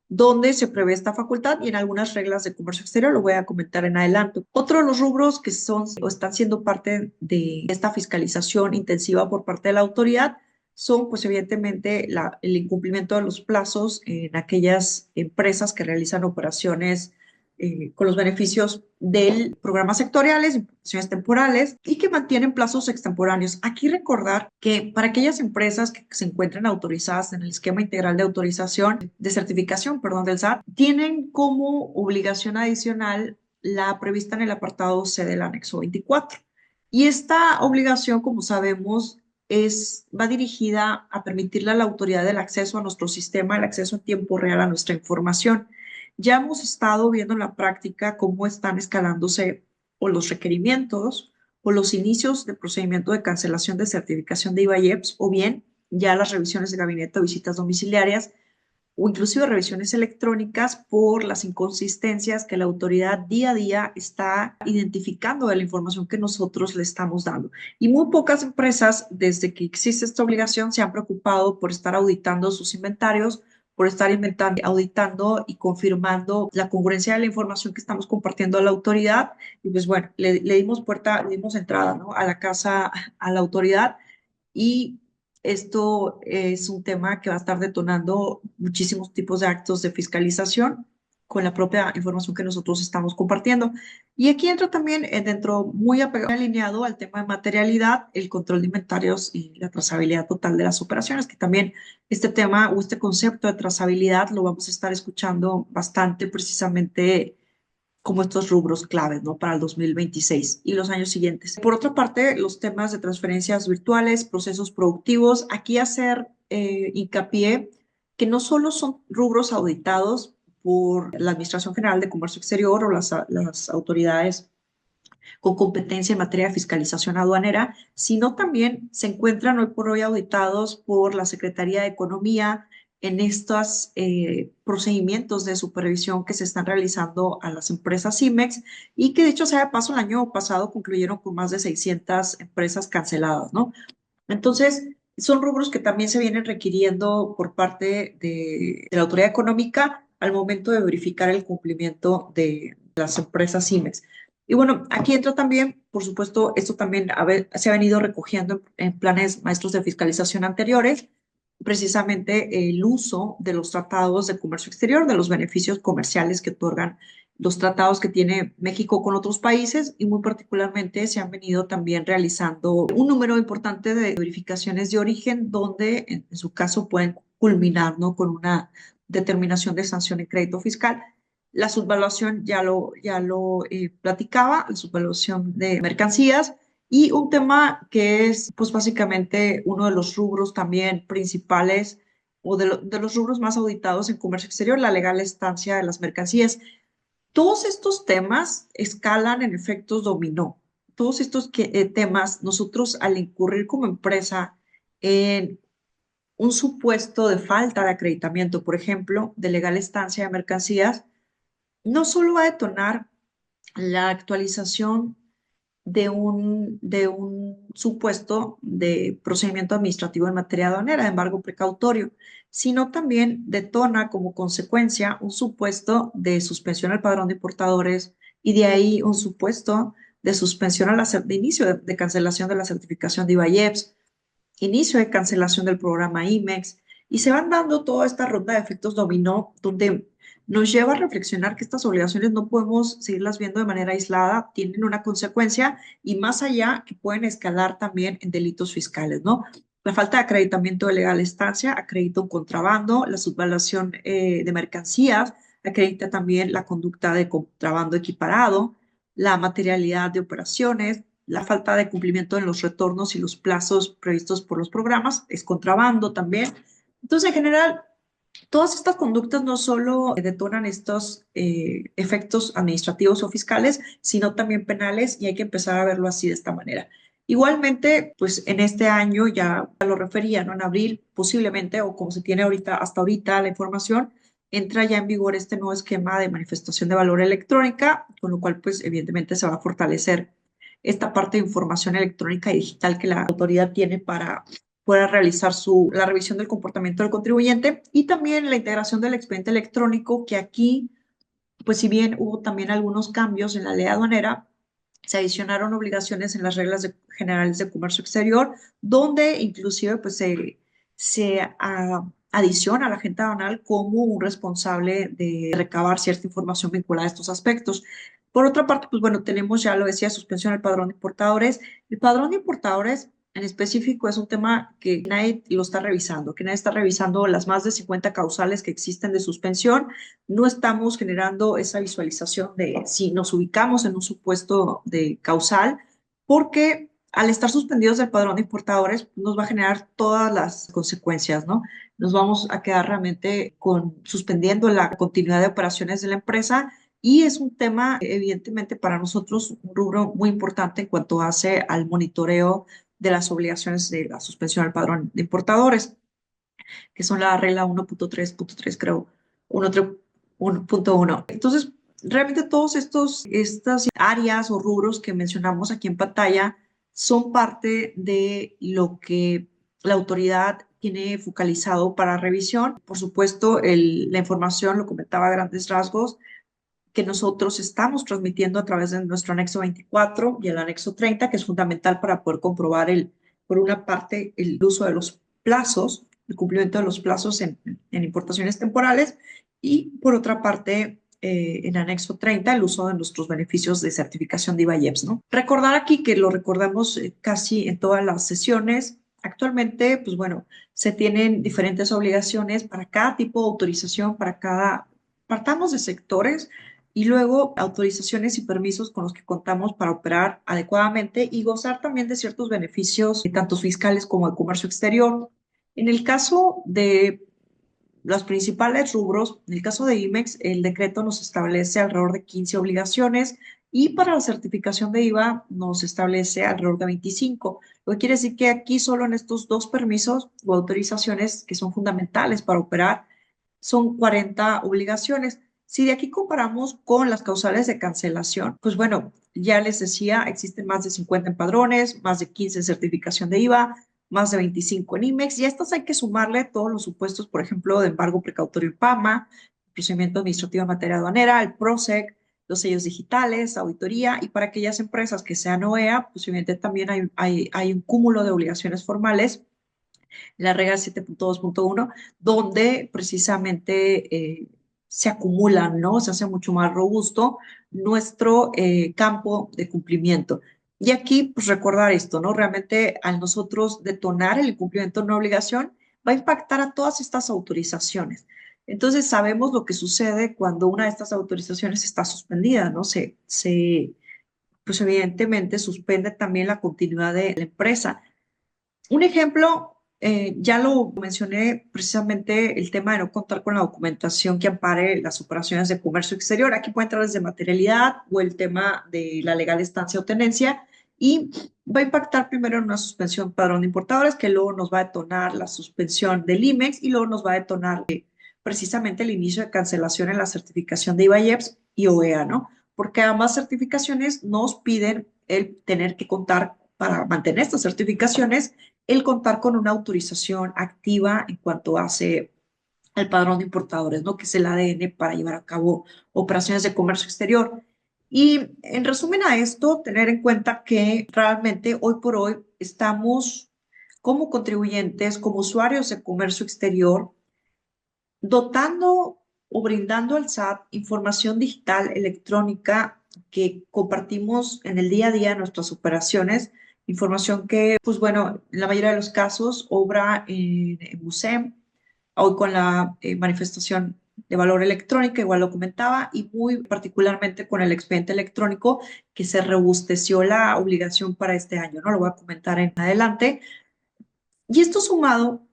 donde se prevé esta facultad y en algunas reglas de comercio exterior, lo voy a comentar en adelante. Otro de los rubros que son o están siendo parte de esta fiscalización intensiva por parte de la autoridad son, pues evidentemente, el incumplimiento de los plazos en aquellas empresas que realizan operaciones con los beneficios del programa sectoriales, importaciones temporales y que mantienen plazos extemporáneos. Aquí recordar que para aquellas empresas que se encuentran autorizadas en el esquema integral de autorización, de certificación, perdón, del SAT, tienen como obligación adicional la prevista en el apartado C del anexo 24. Y esta obligación, como sabemos, va dirigida a permitirle a la autoridad el acceso a nuestro sistema, el acceso en tiempo real a nuestra información. Ya hemos estado viendo en la práctica cómo están escalándose o los requerimientos o los inicios de procedimiento de cancelación de certificación de IVA-IEPS o bien ya las revisiones de gabinete o visitas domiciliarias o inclusive revisiones electrónicas por las inconsistencias que la autoridad día a día está identificando de la información que nosotros le estamos dando. Y muy pocas empresas, desde que existe esta obligación, se han preocupado por estar auditando sus inventarios, por estar auditando y confirmando la congruencia de la información que estamos compartiendo a la autoridad. Y pues bueno, le dimos puerta, le dimos entrada, ¿no?, a la casa, a la autoridad y esto es un tema que va a estar detonando muchísimos tipos de actos de fiscalización con la propia información que nosotros estamos compartiendo. Y aquí entra también dentro, muy alineado al tema de materialidad, el control de inventarios y la trazabilidad total de las operaciones, que también este tema o este concepto de trazabilidad lo vamos a estar escuchando bastante precisamente como estos rubros claves, ¿no?, para el 2026 y los años siguientes. Por otra parte, los temas de transferencias virtuales, procesos productivos, aquí hacer hincapié que no solo son rubros auditados por la Administración General de Comercio Exterior o las autoridades con competencia en materia de fiscalización aduanera, sino también se encuentran hoy por hoy auditados por la Secretaría de Economía en estos procedimientos de supervisión que se están realizando a las empresas CIMEX y que de hecho, sea de paso, el año pasado concluyeron con más de 600 empresas canceladas, ¿no? Entonces, son rubros que también se vienen requiriendo por parte de la autoridad económica al momento de verificar el cumplimiento de las empresas CIMEX. Y bueno, aquí entra también, por supuesto, esto también se ha venido recogiendo en planes maestros de fiscalización anteriores, precisamente el uso de los tratados de comercio exterior, de los beneficios comerciales que otorgan los tratados que tiene México con otros países y muy particularmente se han venido también realizando un número importante de verificaciones de origen donde en su caso pueden culminar, ¿no?, con una determinación de sanción en crédito fiscal. La subvaluación ya lo platicaba, la subvaluación de mercancías y un tema que es pues básicamente uno de los rubros también principales o de los rubros más auditados en comercio exterior, la legal estancia de las mercancías. Todos estos temas escalan en efectos dominó. Todos estos temas, nosotros al incurrir como empresa en un supuesto de falta de acreditamiento, por ejemplo, de legal estancia de mercancías, no solo va a detonar la actualización de un supuesto de procedimiento administrativo en materia aduanera, de embargo precautorio, sino también detona como consecuencia un supuesto de suspensión al padrón de importadores y de ahí un supuesto de suspensión de inicio de cancelación de la certificación de IVAIEPS, inicio de cancelación del programa IMEX, y se van dando toda esta ronda de efectos dominó donde nos lleva a reflexionar que estas obligaciones no podemos seguirlas viendo de manera aislada, tienen una consecuencia y más allá que pueden escalar también en delitos fiscales, ¿no? La falta de acreditamiento de legal estancia acredita un contrabando, la subvaluación de mercancías acredita también la conducta de contrabando equiparado, la materialidad de operaciones, la falta de cumplimiento en los retornos y los plazos previstos por los programas, es contrabando también. Entonces, en general, todas estas conductas no solo detonan estos efectos administrativos o fiscales, sino también penales y hay que empezar a verlo así de esta manera. Igualmente, pues en este año ya lo refería, ¿no? En abril posiblemente, o como se tiene ahorita, hasta ahorita la información, entra ya en vigor este nuevo esquema de manifestación de valor electrónica, con lo cual pues evidentemente se va a fortalecer esta parte de información electrónica y digital que la autoridad tiene para pueda realizar la revisión del comportamiento del contribuyente y también la integración del expediente electrónico, que aquí, pues si bien hubo también algunos cambios en la ley aduanera, se adicionaron obligaciones en las reglas generales de comercio exterior, donde inclusive pues se adiciona a la agente aduanal como un responsable de recabar cierta información vinculada a estos aspectos. Por otra parte, pues bueno, tenemos, ya lo decía, suspensión del padrón de importadores. El padrón de importadores en específico es un tema que nadie lo está revisando, que nadie está revisando las más de 50 causales que existen de suspensión. No estamos generando esa visualización de si nos ubicamos en un supuesto de causal, porque al estar suspendidos del padrón de importadores nos va a generar todas las consecuencias, ¿no? Nos vamos a quedar realmente suspendiendo la continuidad de operaciones de la empresa y es un tema, evidentemente, para nosotros un rubro muy importante en cuanto hace al monitoreo de las obligaciones de la suspensión al padrón de importadores, que son la regla 1.3.3, creo, 1.1. Entonces, realmente estas áreas o rubros que mencionamos aquí en pantalla son parte de lo que la autoridad tiene focalizado para revisión. Por supuesto, la información, lo comentaba a grandes rasgos, que nosotros estamos transmitiendo a través de nuestro anexo 24 y el anexo 30, que es fundamental para poder comprobar, por una parte, el uso de los plazos, el cumplimiento de los plazos en importaciones temporales y, por otra parte, en anexo 30, el uso de nuestros beneficios de certificación de IVA-IEPS, ¿no? Recordar aquí que lo recordamos casi en todas las sesiones. Actualmente, pues bueno, se tienen diferentes obligaciones para cada tipo de autorización, partamos de sectores y luego autorizaciones y permisos con los que contamos para operar adecuadamente y gozar también de ciertos beneficios, tanto fiscales como de comercio exterior. En el caso de los principales rubros, en el caso de IMEX, el decreto nos establece alrededor de 15 obligaciones y para la certificación de IVA nos establece alrededor de 25. Lo que quiere decir que aquí solo en estos dos permisos o autorizaciones que son fundamentales para operar son 40 obligaciones. Si de aquí comparamos con las causales de cancelación, pues bueno, ya les decía, existen más de 50 empadrones, más de 15 en certificación de IVA, más de 25 en IMEX, y a estas hay que sumarle todos los supuestos, por ejemplo, de embargo precautorio en PAMA, procedimiento administrativo en materia aduanera, el PROSEC, los sellos digitales, auditoría, y para aquellas empresas que sean OEA, pues evidentemente también hay un cúmulo de obligaciones formales, la regla 7.2.1, donde precisamente se acumulan, ¿no? Se hace mucho más robusto nuestro campo de cumplimiento. Y aquí, pues recordar esto, ¿no? Realmente al nosotros detonar el incumplimiento de una obligación, va a impactar a todas estas autorizaciones. Entonces, sabemos lo que sucede cuando una de estas autorizaciones está suspendida, ¿no? Pues evidentemente suspende también la continuidad de la empresa. Un ejemplo, ya lo mencioné precisamente, el tema de no contar con la documentación que ampare las operaciones de comercio exterior. Aquí puede entrar desde materialidad o el tema de la legal estancia o tenencia y va a impactar primero en una suspensión padrón de importadores que luego nos va a detonar la suspensión del IMEX y luego nos va a detonar precisamente el inicio de cancelación en la certificación de IVAIEPS y OEA, ¿no? Porque ambas certificaciones nos piden el tener que contar para mantener estas certificaciones el contar con una autorización activa en cuanto hace al padrón de importadores, ¿no? Que es el ADN para llevar a cabo operaciones de comercio exterior. Y en resumen a esto, tener en cuenta que realmente hoy por hoy estamos como contribuyentes, como usuarios de comercio exterior, dotando o brindando al SAT información digital electrónica que compartimos en el día a día en nuestras operaciones, información que, pues bueno, en la mayoría de los casos obra en MUSEM, hoy con la manifestación de valor electrónica, igual lo comentaba, y muy particularmente con el expediente electrónico que se robusteció la obligación para este año, ¿no? Lo voy a comentar en adelante. Y esto sumado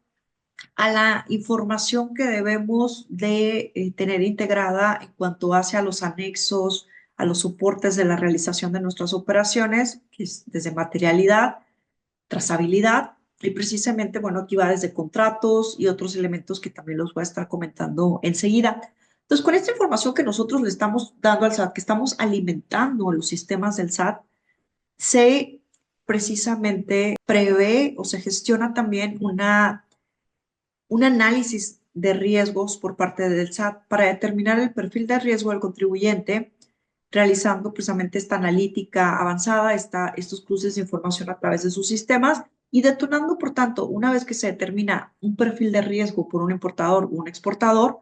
a la información que debemos de tener integrada en cuanto hace a los anexos, a los soportes de la realización de nuestras operaciones, que es desde materialidad, trazabilidad, y precisamente, bueno, aquí va desde contratos y otros elementos que también los voy a estar comentando enseguida. Entonces, con esta información que nosotros le estamos dando al SAT, que estamos alimentando los sistemas del SAT, se precisamente prevé o se gestiona también un análisis de riesgos por parte del SAT para determinar el perfil de riesgo del contribuyente, realizando precisamente esta analítica avanzada, estos cruces de información a través de sus sistemas y detonando, por tanto, una vez que se determina un perfil de riesgo por un importador o un exportador,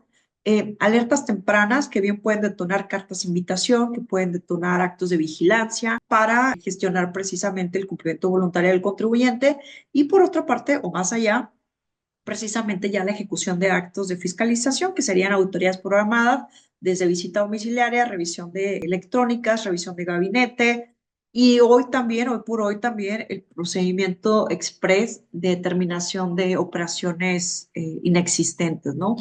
alertas tempranas que bien pueden detonar cartas de invitación, que pueden detonar actos de vigilancia para gestionar precisamente el cumplimiento voluntario del contribuyente y por otra parte, o más allá, precisamente ya la ejecución de actos de fiscalización, que serían auditorías programadas desde visita domiciliaria, revisión de electrónicas, revisión de gabinete y hoy por hoy también el procedimiento express de determinación de operaciones inexistentes, ¿no?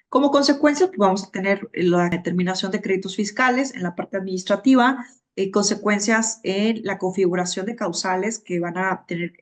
Como consecuencia, pues vamos a tener la determinación de créditos fiscales en la parte administrativa, consecuencias en la configuración de causales que van a tener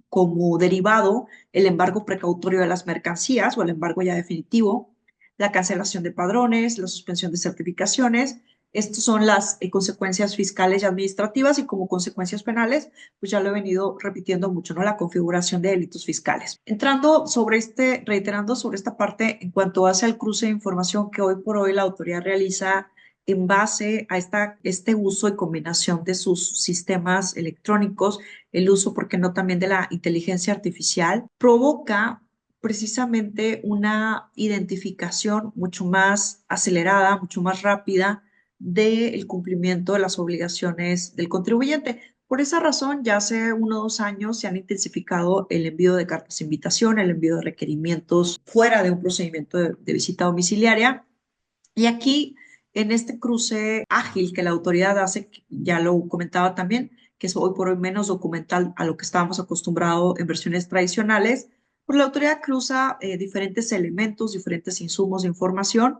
como derivado el embargo precautorio de las mercancías o el embargo ya definitivo, la cancelación de padrones, la suspensión de certificaciones. Estas son las consecuencias fiscales y administrativas y como consecuencias penales, pues ya lo he venido repitiendo mucho, ¿no? La configuración de delitos fiscales. Reiterando sobre esta parte en cuanto hace al cruce de información que hoy por hoy la autoridad realiza en base a este uso y combinación de sus sistemas electrónicos, el uso, ¿por qué no?, también de la inteligencia artificial, provoca precisamente una identificación mucho más acelerada, mucho más rápida del cumplimiento de las obligaciones del contribuyente. Por esa razón, ya hace 1 o 2 años se han intensificado el envío de cartas de invitación, el envío de requerimientos fuera de un procedimiento de visita domiciliaria. Y aquí, en este cruce ágil que la autoridad hace, ya lo comentaba también, que es hoy por hoy menos documental a lo que estábamos acostumbrados en versiones tradicionales, pues la autoridad cruza diferentes elementos, diferentes insumos de información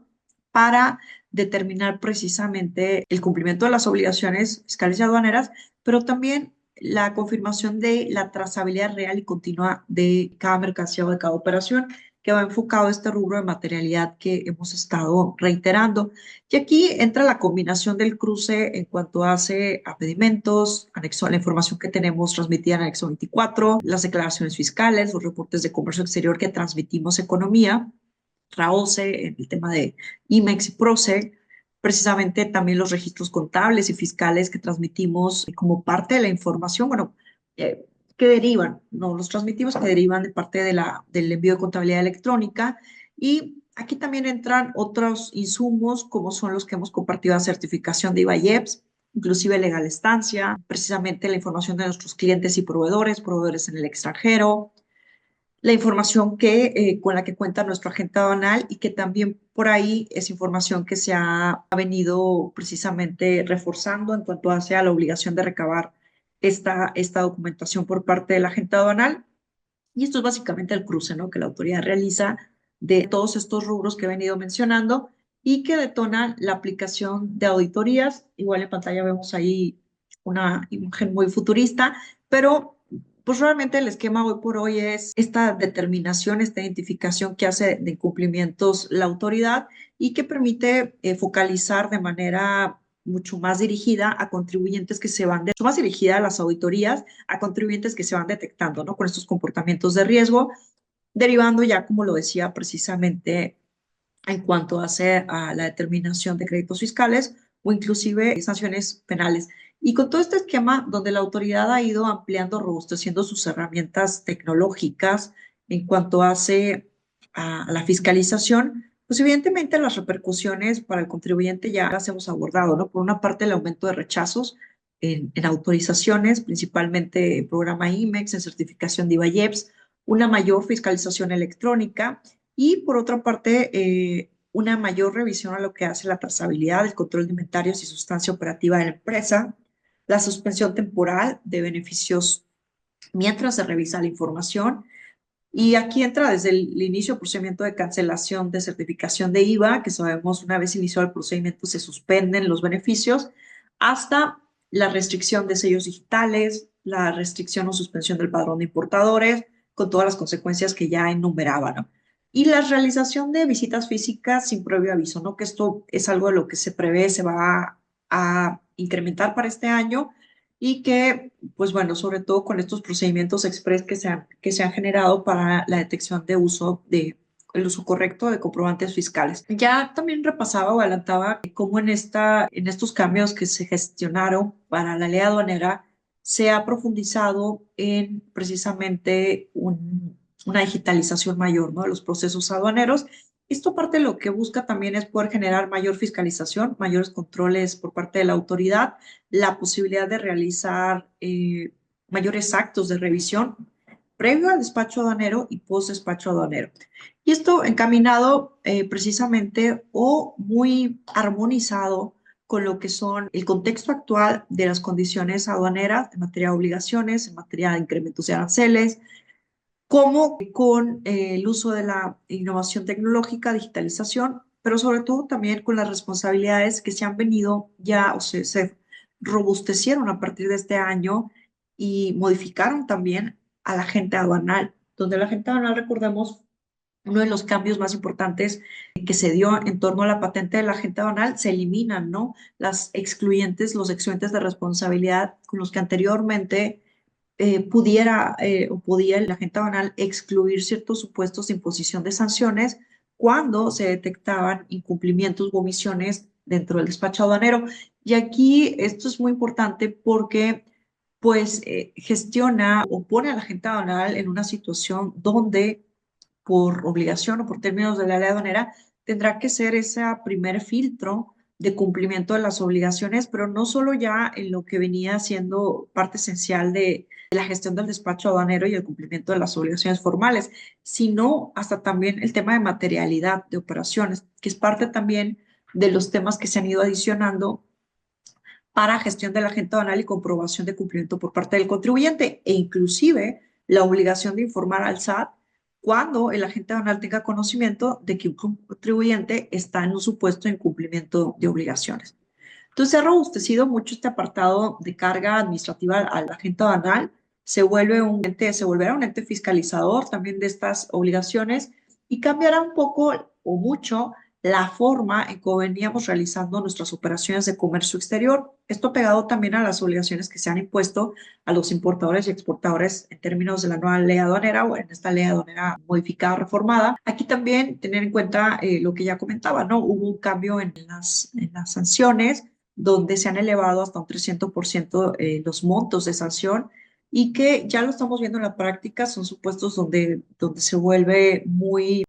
para determinar precisamente el cumplimiento de las obligaciones fiscales y aduaneras, pero también la confirmación de la trazabilidad real y continua de cada mercancía o de cada operación que va enfocado a este rubro de materialidad que hemos estado reiterando. Y aquí entra la combinación del cruce en cuanto hace a pedimentos, anexo a la información que tenemos transmitida en anexo 24, las declaraciones fiscales, los reportes de comercio exterior que transmitimos economía, RAOCE, el tema de IMEX y PROCE, precisamente también los registros contables y fiscales que transmitimos como parte de la información, bueno, eh, que derivan, no los transmitimos, que derivan de parte del envío de contabilidad electrónica y Aquí también entran otros insumos como son los que hemos compartido, la certificación de IVA-IEPS, inclusive legal estancia, precisamente la información de nuestros clientes y proveedores, proveedores en el extranjero, la información con la que cuenta nuestro agente aduanal y que también por ahí es información que ha venido precisamente reforzando en cuanto hace a la obligación de recabar esta documentación por parte del agente aduanal. Y esto es básicamente el cruce, ¿no?, que la autoridad realiza de todos estos rubros que he venido mencionando y que detonan la aplicación de auditorías. Igual en pantalla vemos ahí una imagen muy futurista, pero pues realmente el esquema hoy por hoy es esta determinación, esta identificación que hace de incumplimientos la autoridad y que permite focalizar de manera mucho más dirigida a contribuyentes que se van, mucho más dirigida a las auditorías, a contribuyentes que se van detectando, ¿no?, con estos comportamientos de riesgo, derivando ya, como lo decía precisamente, en cuanto hace a la determinación de créditos fiscales o inclusive sanciones penales. Y con todo este esquema donde la autoridad ha ido ampliando, robusteciendo sus herramientas tecnológicas en cuanto hace a la fiscalización, pues evidentemente las repercusiones para el contribuyente ya las hemos abordado, ¿no? Por una parte, el aumento de rechazos en autorizaciones, principalmente en programa IMEX, en certificación de IVA-IEPS, una mayor fiscalización electrónica y por otra parte, una mayor revisión a lo que hace la trazabilidad, el control de inventarios y sustancia operativa de la empresa, la suspensión temporal de beneficios mientras se revisa la información. Y aquí entra desde el inicio el procedimiento de cancelación de certificación de IVA, que sabemos una vez iniciado el procedimiento se suspenden los beneficios, hasta la restricción de sellos digitales, la restricción o suspensión del padrón de importadores, con todas las consecuencias que ya enumeraba, ¿no? Y la realización de visitas físicas sin previo aviso, ¿no? Que esto es algo de lo que se prevé, se va a incrementar para este año y que, pues bueno, sobre todo con estos procedimientos express que se han generado para la detección el uso correcto de comprobantes fiscales. Ya también repasaba o adelantaba cómo en estos cambios que se gestionaron para la ley aduanera se ha profundizado en precisamente una digitalización mayor, ¿no?, de los procesos aduaneros. Esto parte de lo que busca también es poder generar mayor fiscalización, mayores controles por parte de la autoridad, la posibilidad de realizar mayores actos de revisión previo al despacho aduanero y post despacho aduanero. Y esto encaminado precisamente o muy armonizado con lo que son el contexto actual de las condiciones aduaneras en materia de obligaciones, en materia de incrementos de aranceles, como con el uso de la innovación tecnológica, digitalización, pero sobre todo también con las responsabilidades que se han venido ya o se robustecieron a partir de este año y modificaron también a la agente aduanal, donde la agente aduanal, recordemos, uno de los cambios más importantes que se dio en torno a la patente de la agente aduanal, se eliminan, ¿no?, las excluyentes, los excluyentes de responsabilidad con los que anteriormente pudiera o podía el agente aduanal excluir ciertos supuestos de imposición de sanciones cuando se detectaban incumplimientos u omisiones dentro del despacho aduanero. Y aquí esto es muy importante porque pues gestiona o pone al agente aduanal en una situación donde por obligación o por términos de la ley aduanera, tendrá que ser ese primer filtro de cumplimiento de las obligaciones, pero no solo ya en lo que venía siendo parte esencial de la gestión del despacho aduanero y el cumplimiento de las obligaciones formales, sino hasta también el tema de materialidad de operaciones, que es parte también de los temas que se han ido adicionando para gestión del agente aduanal y comprobación de cumplimiento por parte del contribuyente e inclusive la obligación de informar al SAT cuando el agente aduanal tenga conocimiento de que un contribuyente está en un supuesto de incumplimiento de obligaciones. Entonces, se ha robustecido mucho este apartado de carga administrativa al agente aduanal, se volverá un ente fiscalizador también de estas obligaciones y cambiará un poco o mucho la forma en que veníamos realizando nuestras operaciones de comercio exterior. Esto pegado también a las obligaciones que se han impuesto a los importadores y exportadores en términos de la nueva ley aduanera o en esta ley aduanera modificada, reformada. Aquí también tener en cuenta lo que ya comentaba, ¿no? Hubo un cambio en las sanciones donde se han elevado hasta un 300% los montos de sanción y que ya lo estamos viendo en la práctica, son supuestos donde se vuelve muy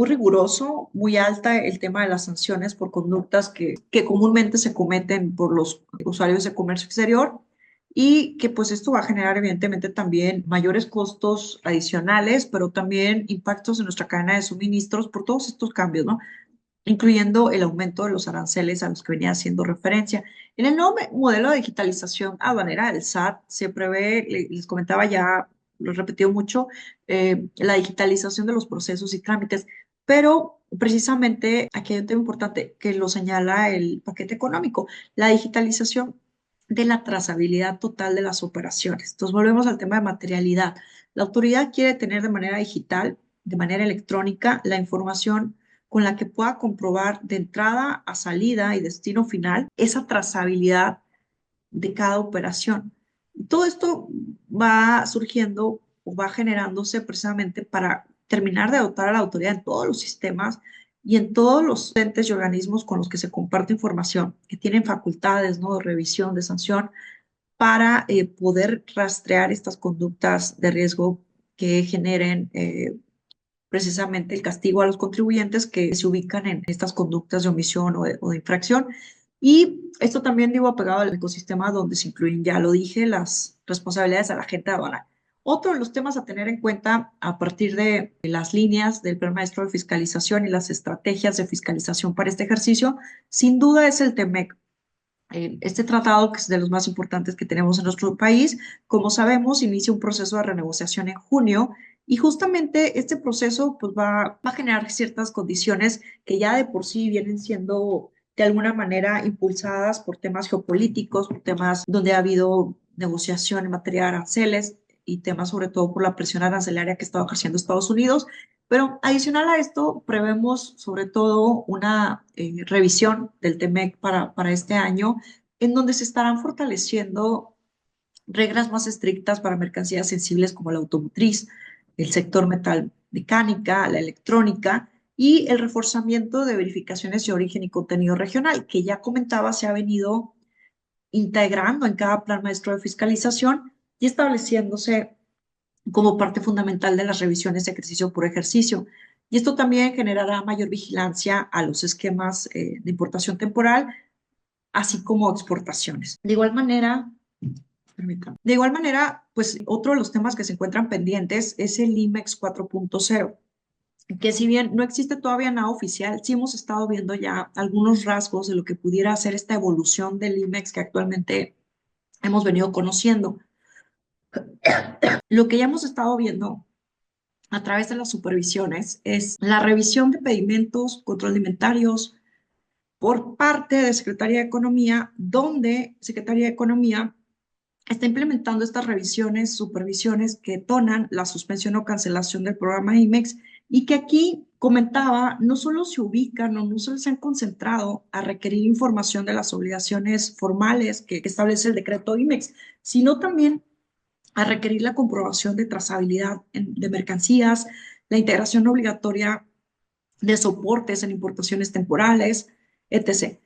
riguroso, muy alta el tema de las sanciones por conductas que comúnmente se cometen por los usuarios de comercio exterior y que pues esto va a generar evidentemente también mayores costos adicionales, pero también impactos en nuestra cadena de suministros por todos estos cambios, ¿no? Incluyendo el aumento de los aranceles a los que venía haciendo referencia. En el nuevo modelo de digitalización aduanera del SAT se prevé, les comentaba ya, lo he repetido mucho, la digitalización de los procesos y trámites, pero precisamente aquí hay un tema importante que lo señala el paquete económico, la digitalización de la trazabilidad total de las operaciones. Entonces volvemos al tema de materialidad. La autoridad quiere tener de manera digital, de manera electrónica, la información con la que pueda comprobar de entrada a salida y destino final esa trazabilidad de cada operación. Todo esto va surgiendo o va generándose precisamente para terminar de dotar a la autoridad en todos los sistemas y en todos los entes y organismos con los que se comparte información, que tienen facultades, ¿no?, de revisión, de sanción, para poder rastrear estas conductas de riesgo que generen precisamente el castigo a los contribuyentes que se ubican en estas conductas de omisión o de infracción. Y esto también, digo, apegado al ecosistema donde se incluyen, ya lo dije, las responsabilidades a la agente aduanal. Otro de los temas a tener en cuenta a partir de las líneas del Plan Maestro de Fiscalización y las estrategias de fiscalización para este ejercicio, sin duda es el TEMEC. Este tratado, que es de los más importantes que tenemos en nuestro país, como sabemos, inicia un proceso de renegociación en junio y justamente este proceso pues, va a generar ciertas condiciones que ya de por sí vienen siendo de alguna manera impulsadas por temas geopolíticos, por temas donde ha habido negociación en materia de aranceles y temas sobre todo por la presión arancelaria que ha estado ejerciendo Estados Unidos. Pero adicional a esto, prevemos sobre todo una revisión del TEMEC para este año, en donde se estarán fortaleciendo reglas más estrictas para mercancías sensibles como la automotriz, el sector metal mecánica, la electrónica y el reforzamiento de verificaciones de origen y contenido regional, que ya comentaba se ha venido integrando en cada plan maestro de fiscalización y estableciéndose como parte fundamental de las revisiones de ejercicio por ejercicio. Y esto también generará mayor vigilancia a los esquemas de importación temporal, así como exportaciones. De igual manera, pues otro de los temas que se encuentran pendientes es el IMEX 4.0, que si bien no existe todavía nada oficial, sí hemos estado viendo ya algunos rasgos de lo que pudiera ser esta evolución del IMEX que actualmente hemos venido conociendo. Lo que ya hemos estado viendo a través de las supervisiones es la revisión de pedimentos, control de inventarios por parte de Secretaría de Economía, donde Secretaría de Economía está implementando estas revisiones, supervisiones que detonan la suspensión o cancelación del programa IMEX y que aquí comentaba, no solo se ubican o no solo se han concentrado a requerir información de las obligaciones formales que establece el decreto IMEX, sino también a requerir la comprobación de trazabilidad de mercancías, la integración obligatoria de soportes en importaciones temporales, etc.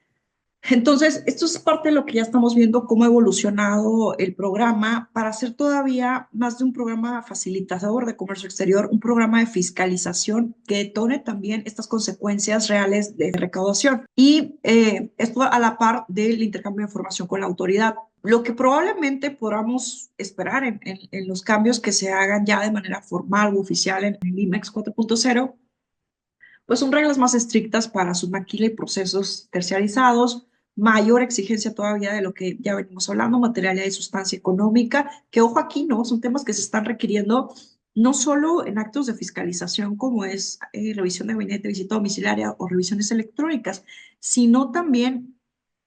Entonces, esto es parte de lo que ya estamos viendo, cómo ha evolucionado el programa para hacer todavía más de un programa facilitador de comercio exterior, un programa de fiscalización que detone también estas consecuencias reales de recaudación. Y esto a la par del intercambio de información con la autoridad. Lo que probablemente podamos esperar en los cambios que se hagan ya de manera formal o oficial en el IMEX 4.0, pues son reglas más estrictas para su maquila y procesos terciarizados, mayor exigencia todavía de lo que ya venimos hablando, materialidad y sustancia económica, que ojo aquí, ¿no? Son temas que se están requiriendo no solo en actos de fiscalización como es revisión de gabinete, visita domiciliaria o revisiones electrónicas, sino también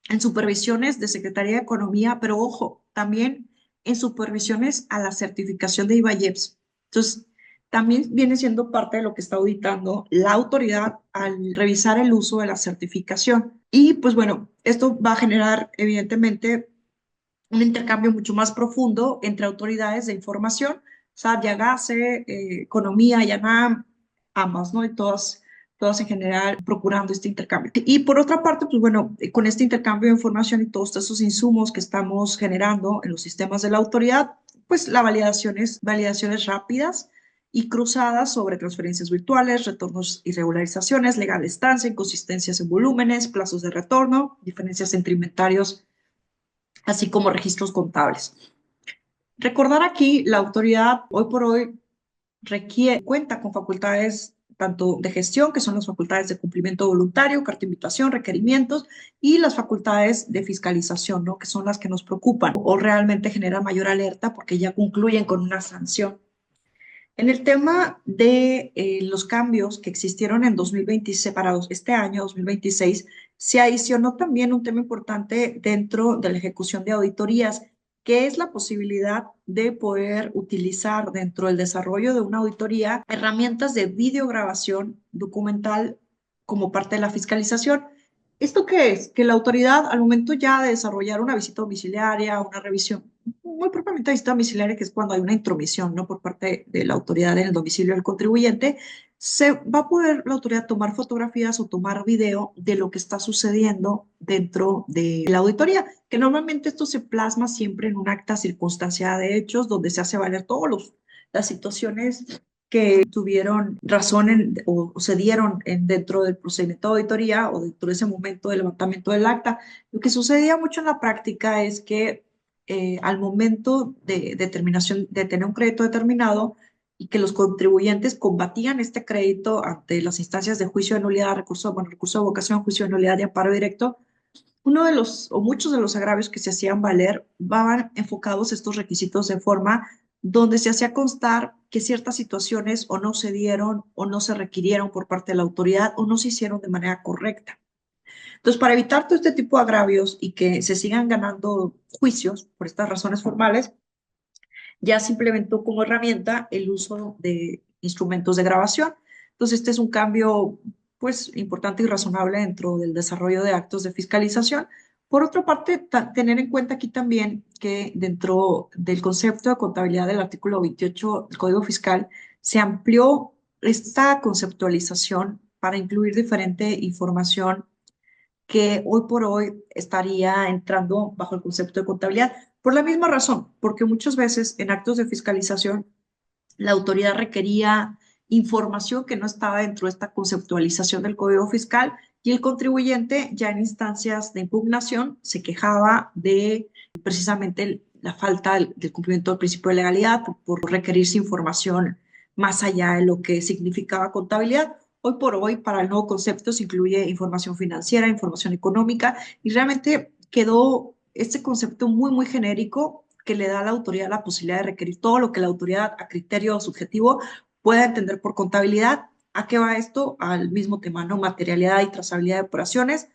en supervisiones de Secretaría de Economía, pero ojo, también en supervisiones a la certificación de IVAYEPS. Entonces, también viene siendo parte de lo que está auditando la autoridad al revisar el uso de la certificación. Y pues bueno, esto va a generar evidentemente un intercambio mucho más profundo entre autoridades de información, SAT, Yagase, Economía, YANAM, ambas, ¿no? Y todas en general procurando este intercambio. Y por otra parte, pues bueno, con este intercambio de información y todos esos insumos que estamos generando en los sistemas de la autoridad, pues las validaciones rápidas y cruzadas sobre transferencias virtuales, retornos y regularizaciones, legal estancia, inconsistencias en volúmenes, plazos de retorno, diferencias entre inventarios, así como registros contables. Recordar aquí, la autoridad hoy por hoy cuenta con facultades tanto de gestión, que son las facultades de cumplimiento voluntario, carta de invitación, requerimientos, y las facultades de fiscalización, ¿no? Que son las que nos preocupan o realmente generan mayor alerta porque ya concluyen con una sanción. En el tema de los cambios que existieron en 2026, para este año 2026, se adicionó también un tema importante dentro de la ejecución de auditorías, que es la posibilidad de poder utilizar dentro del desarrollo de una auditoría herramientas de videograbación documental como parte de la fiscalización. ¿Esto qué es? Que la autoridad, al momento ya de desarrollar una visita domiciliaria, una revisión, muy propiamente visita domiciliaria, que es cuando hay una intromisión, ¿no? Por parte de la autoridad en el domicilio del contribuyente, se va a poder la autoridad tomar fotografías o tomar video de lo que está sucediendo dentro de la auditoría, que normalmente esto se plasma siempre en un acta circunstanciada de hechos, donde se hace valer todas las situaciones que tuvieron razón o se dieron dentro del procedimiento de auditoría o dentro de ese momento de levantamiento del acta. Lo que sucedía mucho en la práctica es que al momento de determinación de tener un crédito determinado y que los contribuyentes combatían este crédito ante las instancias de juicio de nulidad, recurso de vocación, juicio de nulidad y amparo directo, uno de los o muchos de los agravios que se hacían valer van enfocados estos requisitos de forma donde se hacía constar que ciertas situaciones o no se dieron o no se requirieron por parte de la autoridad o no se hicieron de manera correcta. Entonces, para evitar todo este tipo de agravios y que se sigan ganando juicios por estas razones formales, ya se implementó como herramienta el uso de instrumentos de grabación. Entonces, este es un cambio, pues, importante y razonable dentro del desarrollo de actos de fiscalización. Por otra parte, tener en cuenta aquí también que dentro del concepto de contabilidad del artículo 28 del Código Fiscal se amplió esta conceptualización para incluir diferente información que hoy por hoy estaría entrando bajo el concepto de contabilidad. Por la misma razón, porque muchas veces en actos de fiscalización la autoridad requería información que no estaba dentro de esta conceptualización del Código Fiscal y el contribuyente ya en instancias de impugnación se quejaba de precisamente la falta del cumplimiento del principio de legalidad por requerirse información más allá de lo que significaba contabilidad. Hoy por hoy, para el nuevo concepto se incluye información financiera, información económica y realmente quedó este concepto muy, muy genérico que le da a la autoridad la posibilidad de requerir todo lo que la autoridad a criterio subjetivo pueda entender por contabilidad. ¿A qué va esto? Al mismo tema, ¿no? Materialidad y trazabilidad de operaciones,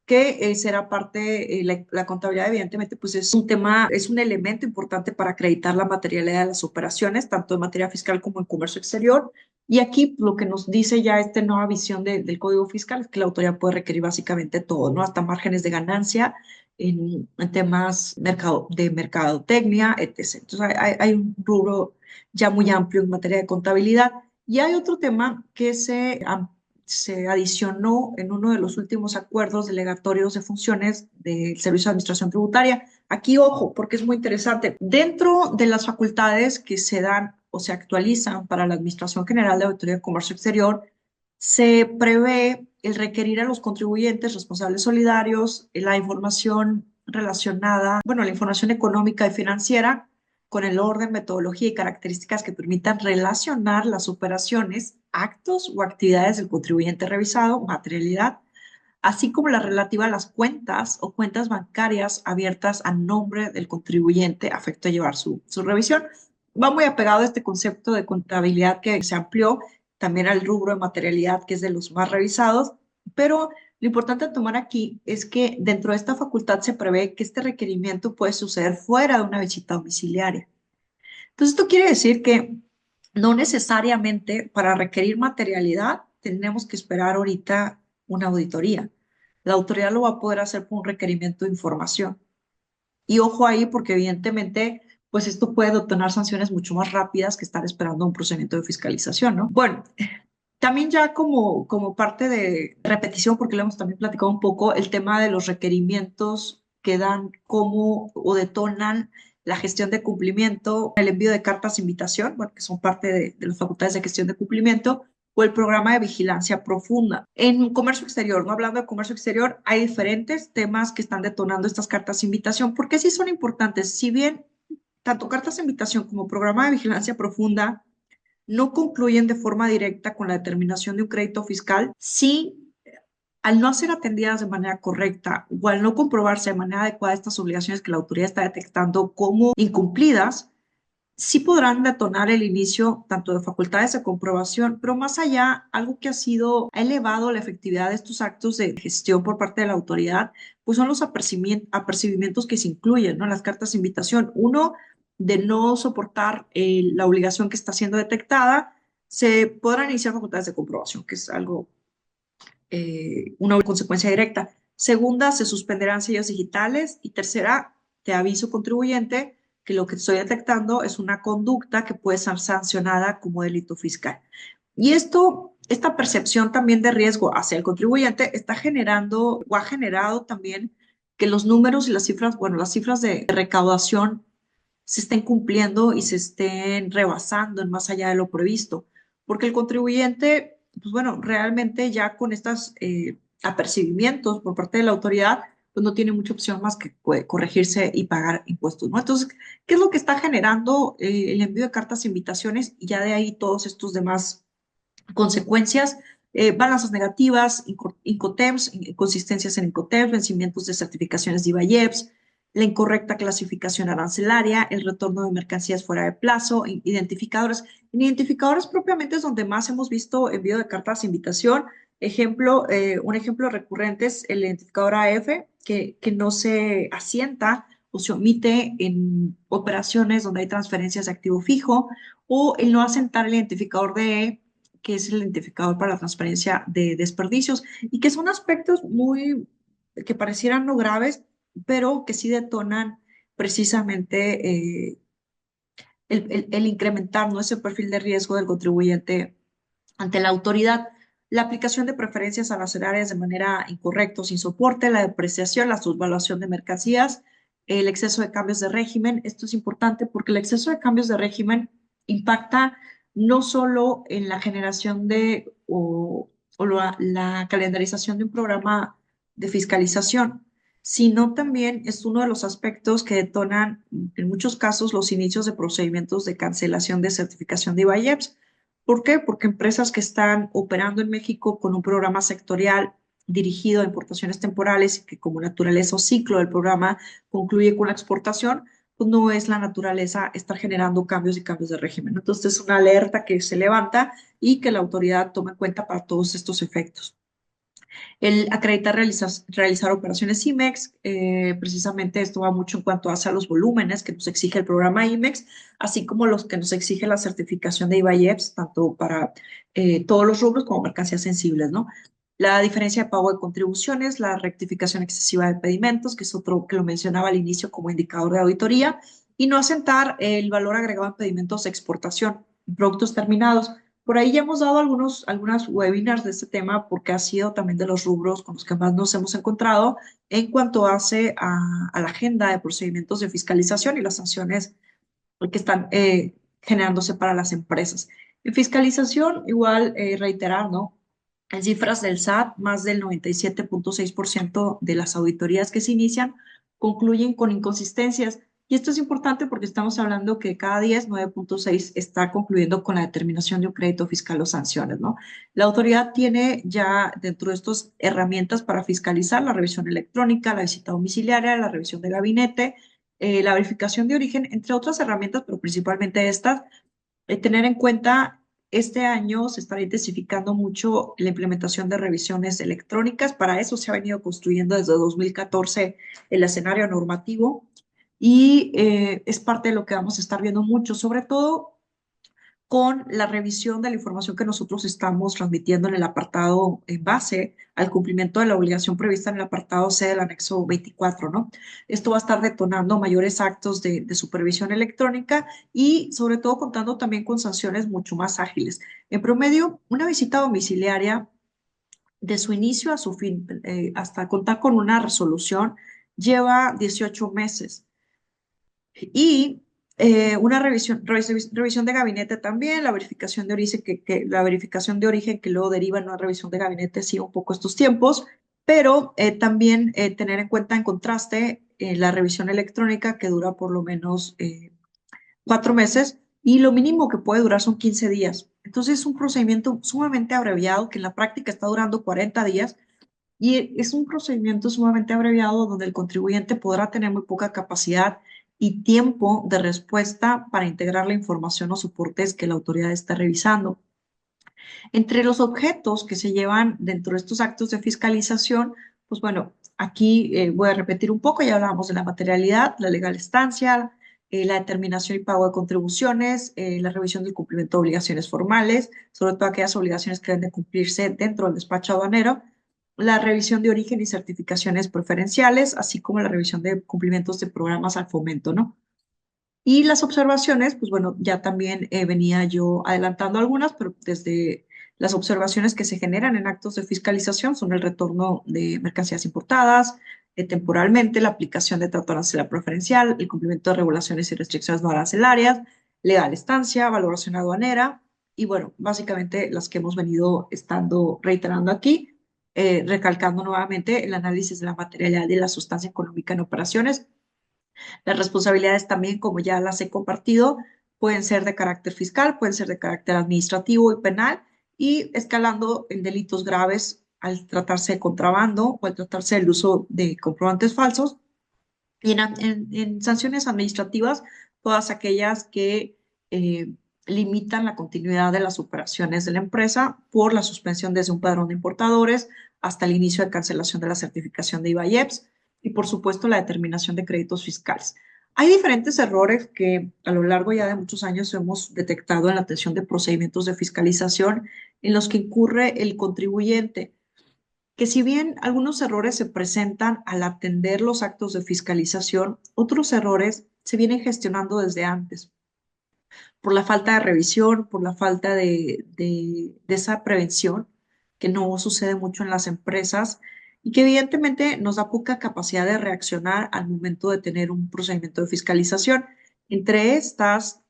que será parte, la contabilidad evidentemente pues es un tema, es un elemento importante para acreditar la materialidad de las operaciones, tanto en materia fiscal como en comercio exterior. Y aquí lo que nos dice ya esta nueva visión del Código Fiscal es que la autoridad puede requerir básicamente todo, ¿no? Hasta márgenes de ganancia en temas de mercadotecnia, etc. Entonces hay un rubro ya muy amplio en materia de contabilidad. Y hay otro tema que se adicionó en uno de los últimos acuerdos delegatorios de funciones del Servicio de Administración Tributaria. Aquí, ojo, porque es muy interesante. Dentro de las facultades que se dan o se actualizan para la Administración General de Auditoría de Comercio Exterior, se prevé el requerir a los contribuyentes responsables solidarios la información relacionada, bueno, la información económica y financiera con el orden, metodología y características que permitan relacionar las operaciones, actos o actividades del contribuyente revisado, materialidad, así como la relativa a las cuentas o cuentas bancarias abiertas a nombre del contribuyente a efecto de llevar su revisión. Va muy apegado a este concepto de contabilidad que se amplió también al rubro de materialidad, que es de los más revisados, pero lo importante a tomar aquí es que dentro de esta facultad se prevé que este requerimiento puede suceder fuera de una visita domiciliaria. Entonces, esto quiere decir que no necesariamente para requerir materialidad tenemos que esperar ahorita una auditoría. La autoridad lo va a poder hacer por un requerimiento de información. Y ojo ahí, porque evidentemente, pues esto puede detonar sanciones mucho más rápidas que estar esperando un procedimiento de fiscalización, ¿no? Bueno, también ya como parte de repetición, porque lo hemos también platicado un poco, el tema de los requerimientos que dan como o detonan la gestión de cumplimiento, el envío de cartas de invitación, bueno, que son parte de las facultades de gestión de cumplimiento, o el programa de vigilancia profunda. En comercio exterior, no hablando de comercio exterior, hay diferentes temas que están detonando estas cartas de invitación, porque sí son importantes. Si bien tanto cartas de invitación como programa de vigilancia profunda no concluyen de forma directa con la determinación de un crédito fiscal, sí, al no ser atendidas de manera correcta o al no comprobarse de manera adecuada estas obligaciones que la autoridad está detectando como incumplidas, sí podrán detonar el inicio tanto de facultades de comprobación, pero más allá, algo que ha elevado la efectividad de estos actos de gestión por parte de la autoridad, pues son los apercibimientos que se incluyen, ¿no? En las cartas de invitación. Uno, de no soportar la obligación que está siendo detectada, se podrán iniciar facultades de comprobación, que es algo, una consecuencia directa. Segunda, se suspenderán sellos digitales. Y tercera, te aviso contribuyente que lo que estoy detectando es una conducta que puede ser sancionada como delito fiscal. Y esta percepción también de riesgo hacia el contribuyente está generando o ha generado también que los números y las cifras, bueno, las cifras de recaudación se estén cumpliendo y se estén rebasando en más allá de lo previsto. Porque el contribuyente, pues bueno, realmente ya con estos apercibimientos por parte de la autoridad, pues no tiene mucha opción más que corregirse y pagar impuestos, ¿no? Entonces, ¿qué es lo que está generando el envío de cartas e invitaciones? Y ya de ahí todos estos demás consecuencias, balanzas negativas, incoterms, inconsistencias en incoterms, vencimientos de certificaciones de IVAIEPS, la incorrecta clasificación arancelaria, el retorno de mercancías fuera de plazo, identificadores. En identificadores propiamente es donde más hemos visto envío de cartas de invitación. Un ejemplo recurrente es el identificador AF, que no se asienta o se omite en operaciones donde hay transferencias de activo fijo, o el no asentar el identificador DE, que es el identificador para la transparencia de desperdicios, y que son aspectos que parecieran no graves, pero que sí detonan precisamente el incrementar, ¿no?, ese perfil de riesgo del contribuyente ante la autoridad. La aplicación de preferencias arancelarias de manera incorrecta o sin soporte, la depreciación, la subvaluación de mercancías, el exceso de cambios de régimen. Esto es importante porque el exceso de cambios de régimen impacta no solo en la generación la calendarización de un programa de fiscalización, sino también es uno de los aspectos que detonan en muchos casos los inicios de procedimientos de cancelación de certificación de IVAIEPS. ¿Por qué? Porque empresas que están operando en México con un programa sectorial dirigido a importaciones temporales y que como naturaleza o ciclo del programa concluye con la exportación, pues no es la naturaleza estar generando cambios y cambios de régimen. Entonces es una alerta que se levanta y que la autoridad toma en cuenta para todos estos efectos. El acreditar realizar operaciones IMEX, precisamente esto va mucho en cuanto hace a los volúmenes que nos exige el programa IMEX, así como los que nos exige la certificación de IVAIEPS, tanto para todos los rubros como mercancías sensibles, ¿no? La diferencia de pago de contribuciones, la rectificación excesiva de pedimentos, que es otro que lo mencionaba al inicio como indicador de auditoría, y no asentar el valor agregado en pedimentos de exportación, en productos terminados. Por ahí ya hemos dado algunas webinars de este tema porque ha sido también de los rubros con los que más nos hemos encontrado en cuanto hace a la agenda de procedimientos de fiscalización y las sanciones que están generándose para las empresas. En fiscalización, igual reiterar, ¿no? En cifras del SAT, más del 97.6% de las auditorías que se inician concluyen con inconsistencias. Y esto es importante porque estamos hablando que cada 10, 9.6 está concluyendo con la determinación de un crédito fiscal o sanciones, ¿no? La autoridad tiene ya dentro de estas herramientas para fiscalizar la revisión electrónica, la visita domiciliaria, la revisión de gabinete, la verificación de origen, entre otras herramientas, pero principalmente estas. Tener en cuenta, este año se estará intensificando mucho la implementación de revisiones electrónicas. Para eso se ha venido construyendo desde 2014 el escenario normativo y es parte de lo que vamos a estar viendo mucho, sobre todo con la revisión de la información que nosotros estamos transmitiendo en el apartado en base al cumplimiento de la obligación prevista en el apartado C del anexo 24, ¿no? Esto va a estar detonando mayores actos de supervisión electrónica y sobre todo contando también con sanciones mucho más ágiles. En promedio, una visita domiciliaria de su inicio a su fin, hasta contar con una resolución, lleva 18 meses. Y una revisión de gabinete también, la verificación de origen la verificación de origen que luego deriva en una revisión de gabinete, sí, un poco estos tiempos, pero también tener en cuenta en contraste la revisión electrónica que dura por lo menos 4 meses y lo mínimo que puede durar son 15 días. Entonces es un procedimiento sumamente abreviado que en la práctica está durando 40 días y es un procedimiento sumamente abreviado donde el contribuyente podrá tener muy poca capacidad y tiempo de respuesta para integrar la información o soportes que la autoridad está revisando. Entre los objetos que se llevan dentro de estos actos de fiscalización, pues bueno, aquí voy a repetir un poco, ya hablábamos de la materialidad, la legal estancia, la determinación y pago de contribuciones, la revisión del cumplimiento de obligaciones formales, sobre todo aquellas obligaciones que deben de cumplirse dentro del despacho aduanero, la revisión de origen y certificaciones preferenciales, así como la revisión de cumplimientos de programas al fomento, ¿no? Y las observaciones, pues bueno, ya también venía yo adelantando algunas, pero desde las observaciones que se generan en actos de fiscalización son el retorno de mercancías importadas temporalmente, la aplicación de trato arancelario preferencial, el cumplimiento de regulaciones y restricciones no arancelarias, legal estancia, valoración aduanera y bueno, básicamente las que hemos venido estando reiterando aquí, recalcando nuevamente el análisis de la materialidad y la sustancia económica en operaciones. Las responsabilidades también, como ya las he compartido, pueden ser de carácter fiscal, pueden ser de carácter administrativo y penal, y escalando en delitos graves al tratarse de contrabando o al tratarse del uso de comprobantes falsos. Y en sanciones administrativas, todas aquellas que limitan la continuidad de las operaciones de la empresa por la suspensión desde un padrón de importadores hasta el inicio de cancelación de la certificación de IVA y EPS y, por supuesto, la determinación de créditos fiscales. Hay diferentes errores que a lo largo ya de muchos años hemos detectado en la atención de procedimientos de fiscalización en los que incurre el contribuyente que si bien algunos errores se presentan al atender los actos de fiscalización, otros errores se vienen gestionando desde antes, por la falta de revisión, por la falta de esa prevención, que no sucede mucho en las empresas y que evidentemente nos da poca capacidad de reaccionar al momento de tener un procedimiento de fiscalización. Entre estas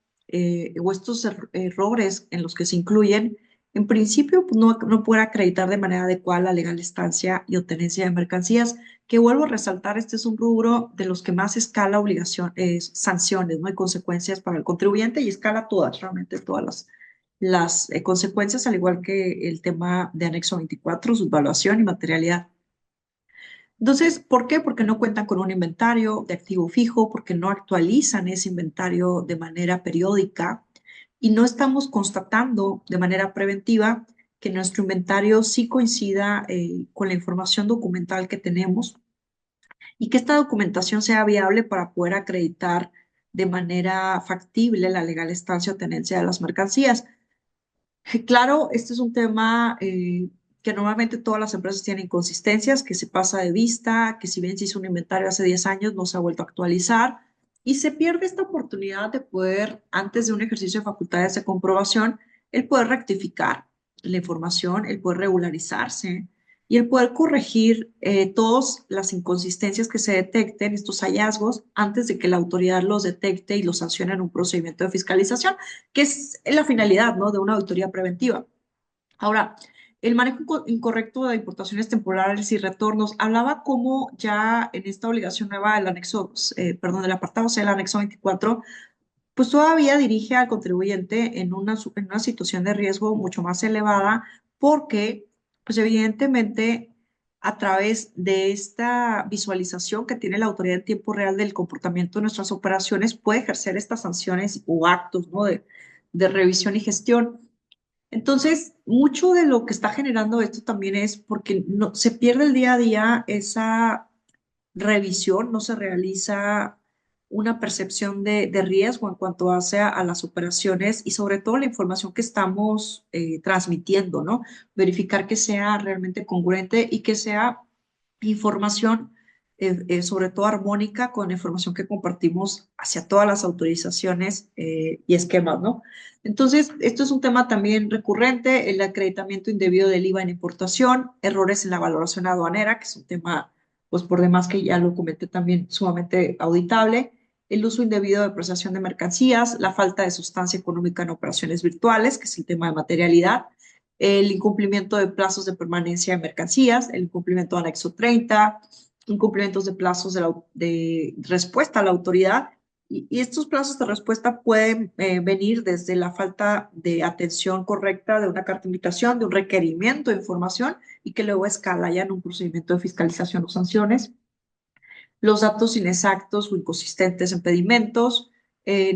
o estos errores en los que se incluyen, en principio pues, no puede acreditar de manera adecuada la legal estancia y obtenencia de mercancías, que vuelvo a resaltar, este es un rubro de los que más escala obligación, sanciones, ¿no? Hay consecuencias para el contribuyente y escala todas, realmente todas las consecuencias, al igual que el tema de anexo 24, subvaluación y materialidad. Entonces, ¿por qué? Porque no cuentan con un inventario de activo fijo, porque no actualizan ese inventario de manera periódica y no estamos constatando de manera preventiva que nuestro inventario sí coincida con la información documental que tenemos y que esta documentación sea viable para poder acreditar de manera factible la legal estancia o tenencia de las mercancías. Claro, este es un tema que normalmente todas las empresas tienen inconsistencias, que se pasa de vista, que si bien se hizo un inventario hace 10 años, no se ha vuelto a actualizar y se pierde esta oportunidad de poder, antes de un ejercicio de facultades de comprobación, el poder rectificar la información, el poder regularizarse y el poder corregir todas las inconsistencias que se detecten, estos hallazgos, antes de que la autoridad los detecte y los sancione en un procedimiento de fiscalización que es la finalidad, ¿no? De una auditoría preventiva. Ahora, el manejo incorrecto de importaciones temporales y retornos, hablaba como ya en esta obligación nueva del anexo, perdón, del apartado C, el anexo 24, pues todavía dirige al contribuyente en una situación de riesgo mucho más elevada porque, pues evidentemente, a través de esta visualización que tiene la autoridad en tiempo real del comportamiento de nuestras operaciones, puede ejercer estas sanciones o actos, ¿no? de revisión y gestión. Entonces, mucho de lo que está generando esto también es porque no, se pierde el día a día esa revisión, no se realiza una percepción de riesgo en cuanto hace a las operaciones y sobre todo la información que estamos transmitiendo, ¿no? Verificar que sea realmente congruente y que sea información, sobre todo armónica, con la información que compartimos hacia todas las autorizaciones y esquemas, ¿no? Entonces, esto es un tema también recurrente, el acreditamiento indebido del IVA en importación, errores en la valoración aduanera, que es un tema, pues por demás que ya lo comenté también, sumamente auditable, el uso indebido de prestación de mercancías, la falta de sustancia económica en operaciones virtuales, que es el tema de materialidad, el incumplimiento de plazos de permanencia de mercancías, el incumplimiento de anexo 30, incumplimientos de plazos de respuesta a la autoridad. Y estos plazos de respuesta pueden venir desde la falta de atención correcta de una carta de invitación, de un requerimiento de información y que luego escala ya en un procedimiento de fiscalización o sanciones, los datos inexactos o inconsistentes en pedimentos,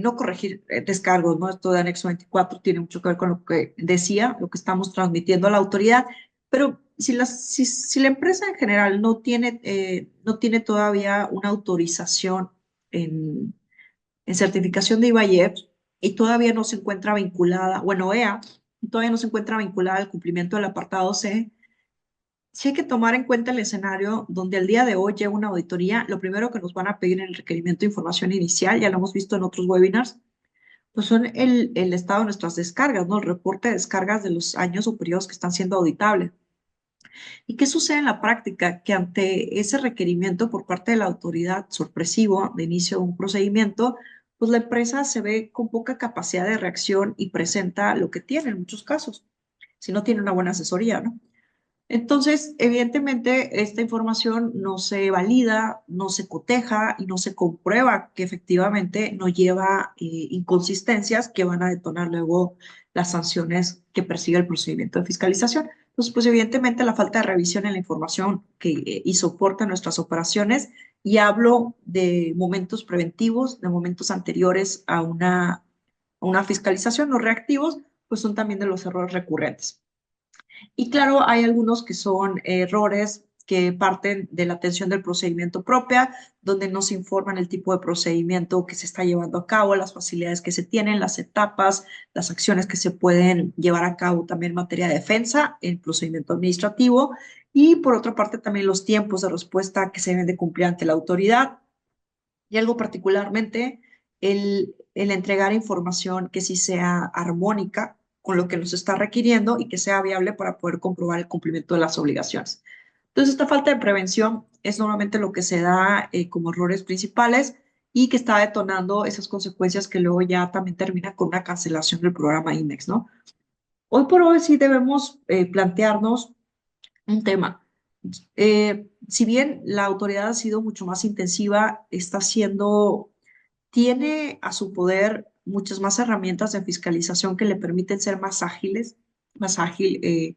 no corregir descargos, ¿no? Esto de anexo 24 tiene mucho que ver con lo que decía, lo que estamos transmitiendo a la autoridad, pero si la empresa en general no tiene todavía una autorización en, en certificación de IVAIEPS y todavía no se encuentra vinculada, bueno, EA, todavía no se encuentra vinculada al cumplimiento del apartado C, sí hay que tomar en cuenta el escenario donde al día de hoy llega una auditoría, lo primero que nos van a pedir en el requerimiento de información inicial, ya lo hemos visto en otros webinars, pues son el estado de nuestras descargas, ¿no? El reporte de descargas de los años o periodos que están siendo auditables. ¿Y qué sucede en la práctica? Que ante ese requerimiento por parte de la autoridad sorpresivo de inicio de un procedimiento, pues la empresa se ve con poca capacidad de reacción y presenta lo que tiene en muchos casos, si no tiene una buena asesoría, ¿no? Entonces, evidentemente, esta información no se valida, no se coteja y no se comprueba que efectivamente no lleva inconsistencias que van a detonar luego las sanciones que persigue el procedimiento de fiscalización. Entonces, pues evidentemente la falta de revisión en la información y soporta nuestras operaciones, y hablo de momentos preventivos, de momentos anteriores a una fiscalización, no reactivos, pues son también de los errores recurrentes. Y claro, hay algunos que son errores que parten de la atención del procedimiento propia, donde no se informan el tipo de procedimiento que se está llevando a cabo, las facilidades que se tienen, las etapas, las acciones que se pueden llevar a cabo también en materia de defensa, el procedimiento administrativo, y por otra parte también los tiempos de respuesta que se deben de cumplir ante la autoridad. Y algo particularmente, el entregar información que sí sea armónica con lo que nos está requiriendo y que sea viable para poder comprobar el cumplimiento de las obligaciones. Entonces, esta falta de prevención es normalmente lo que se da como errores principales y que está detonando esas consecuencias que luego ya también termina con una cancelación del programa IMEX, ¿no? Hoy por hoy sí debemos plantearnos un tema. Si bien la autoridad ha sido mucho más intensiva, tiene a su poder muchas más herramientas de fiscalización que le permiten ser más ágiles, más ágil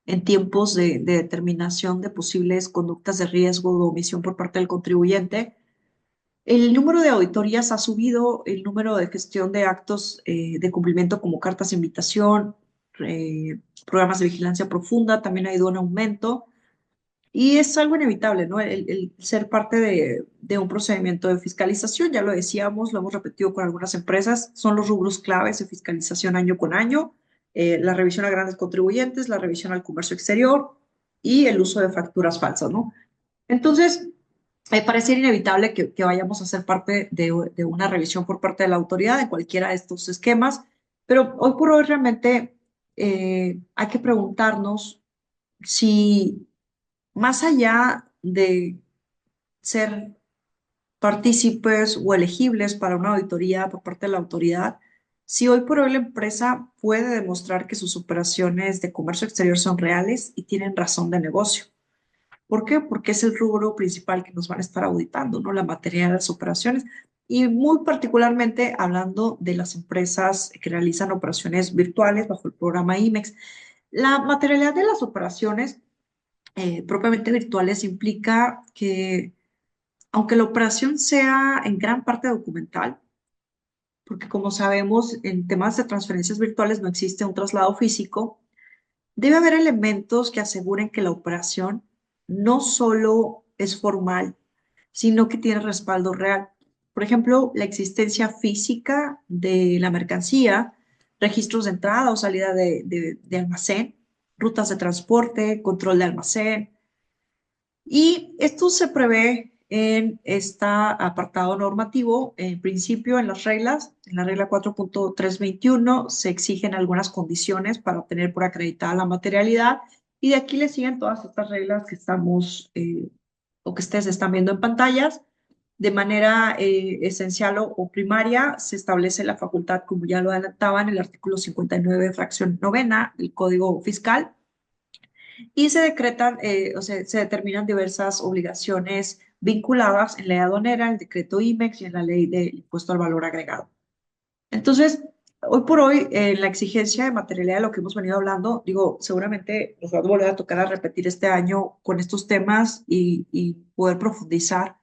en tiempos de determinación de posibles conductas de riesgo o omisión por parte del contribuyente. El número de auditorías ha subido, el número de gestión de actos de cumplimiento como cartas de invitación, programas de vigilancia profunda también ha ido en aumento. Y es algo inevitable, ¿no? El ser parte de un procedimiento de fiscalización, ya lo decíamos, lo hemos repetido con algunas empresas, son los rubros claves de fiscalización año con año, la revisión a grandes contribuyentes, la revisión al comercio exterior y el uso de facturas falsas, ¿no? Entonces, parece inevitable que vayamos a ser parte de una revisión por parte de la autoridad en cualquiera de estos esquemas, pero hoy por hoy realmente hay que preguntarnos si más allá de ser partícipes o elegibles para una auditoría por parte de la autoridad, si hoy por hoy la empresa puede demostrar que sus operaciones de comercio exterior son reales y tienen razón de negocio. ¿Por qué? Porque es el rubro principal que nos van a estar auditando, ¿no? La materia de las operaciones. Y muy particularmente hablando de las empresas que realizan operaciones virtuales bajo el programa IMEX. La materialidad de las operaciones propiamente virtuales implica que, aunque la operación sea en gran parte documental, porque como sabemos, en temas de transferencias virtuales no existe un traslado físico, debe haber elementos que aseguren que la operación no solo es formal, sino que tiene respaldo real. Por ejemplo, la existencia física de la mercancía, registros de entrada o salida de almacén, rutas de transporte, control de almacén, y esto se prevé en este apartado normativo. En principio, en las reglas, en la regla 4.321, se exigen algunas condiciones para obtener por acreditada la materialidad. Y de aquí le siguen todas estas reglas que estamos o que ustedes están viendo en pantallas. De manera esencial o primaria, se establece la facultad, como ya lo adelantaba en el artículo 59, fracción novena del Código Fiscal, y se decretan, o sea, se determinan diversas obligaciones vinculadas en la ley aduanera, el decreto IMEX y en la ley del impuesto al valor agregado. Entonces, hoy por hoy, la exigencia de materialidad de lo que hemos venido hablando, digo, seguramente nos va a volver a tocar a repetir este año con estos temas y poder profundizar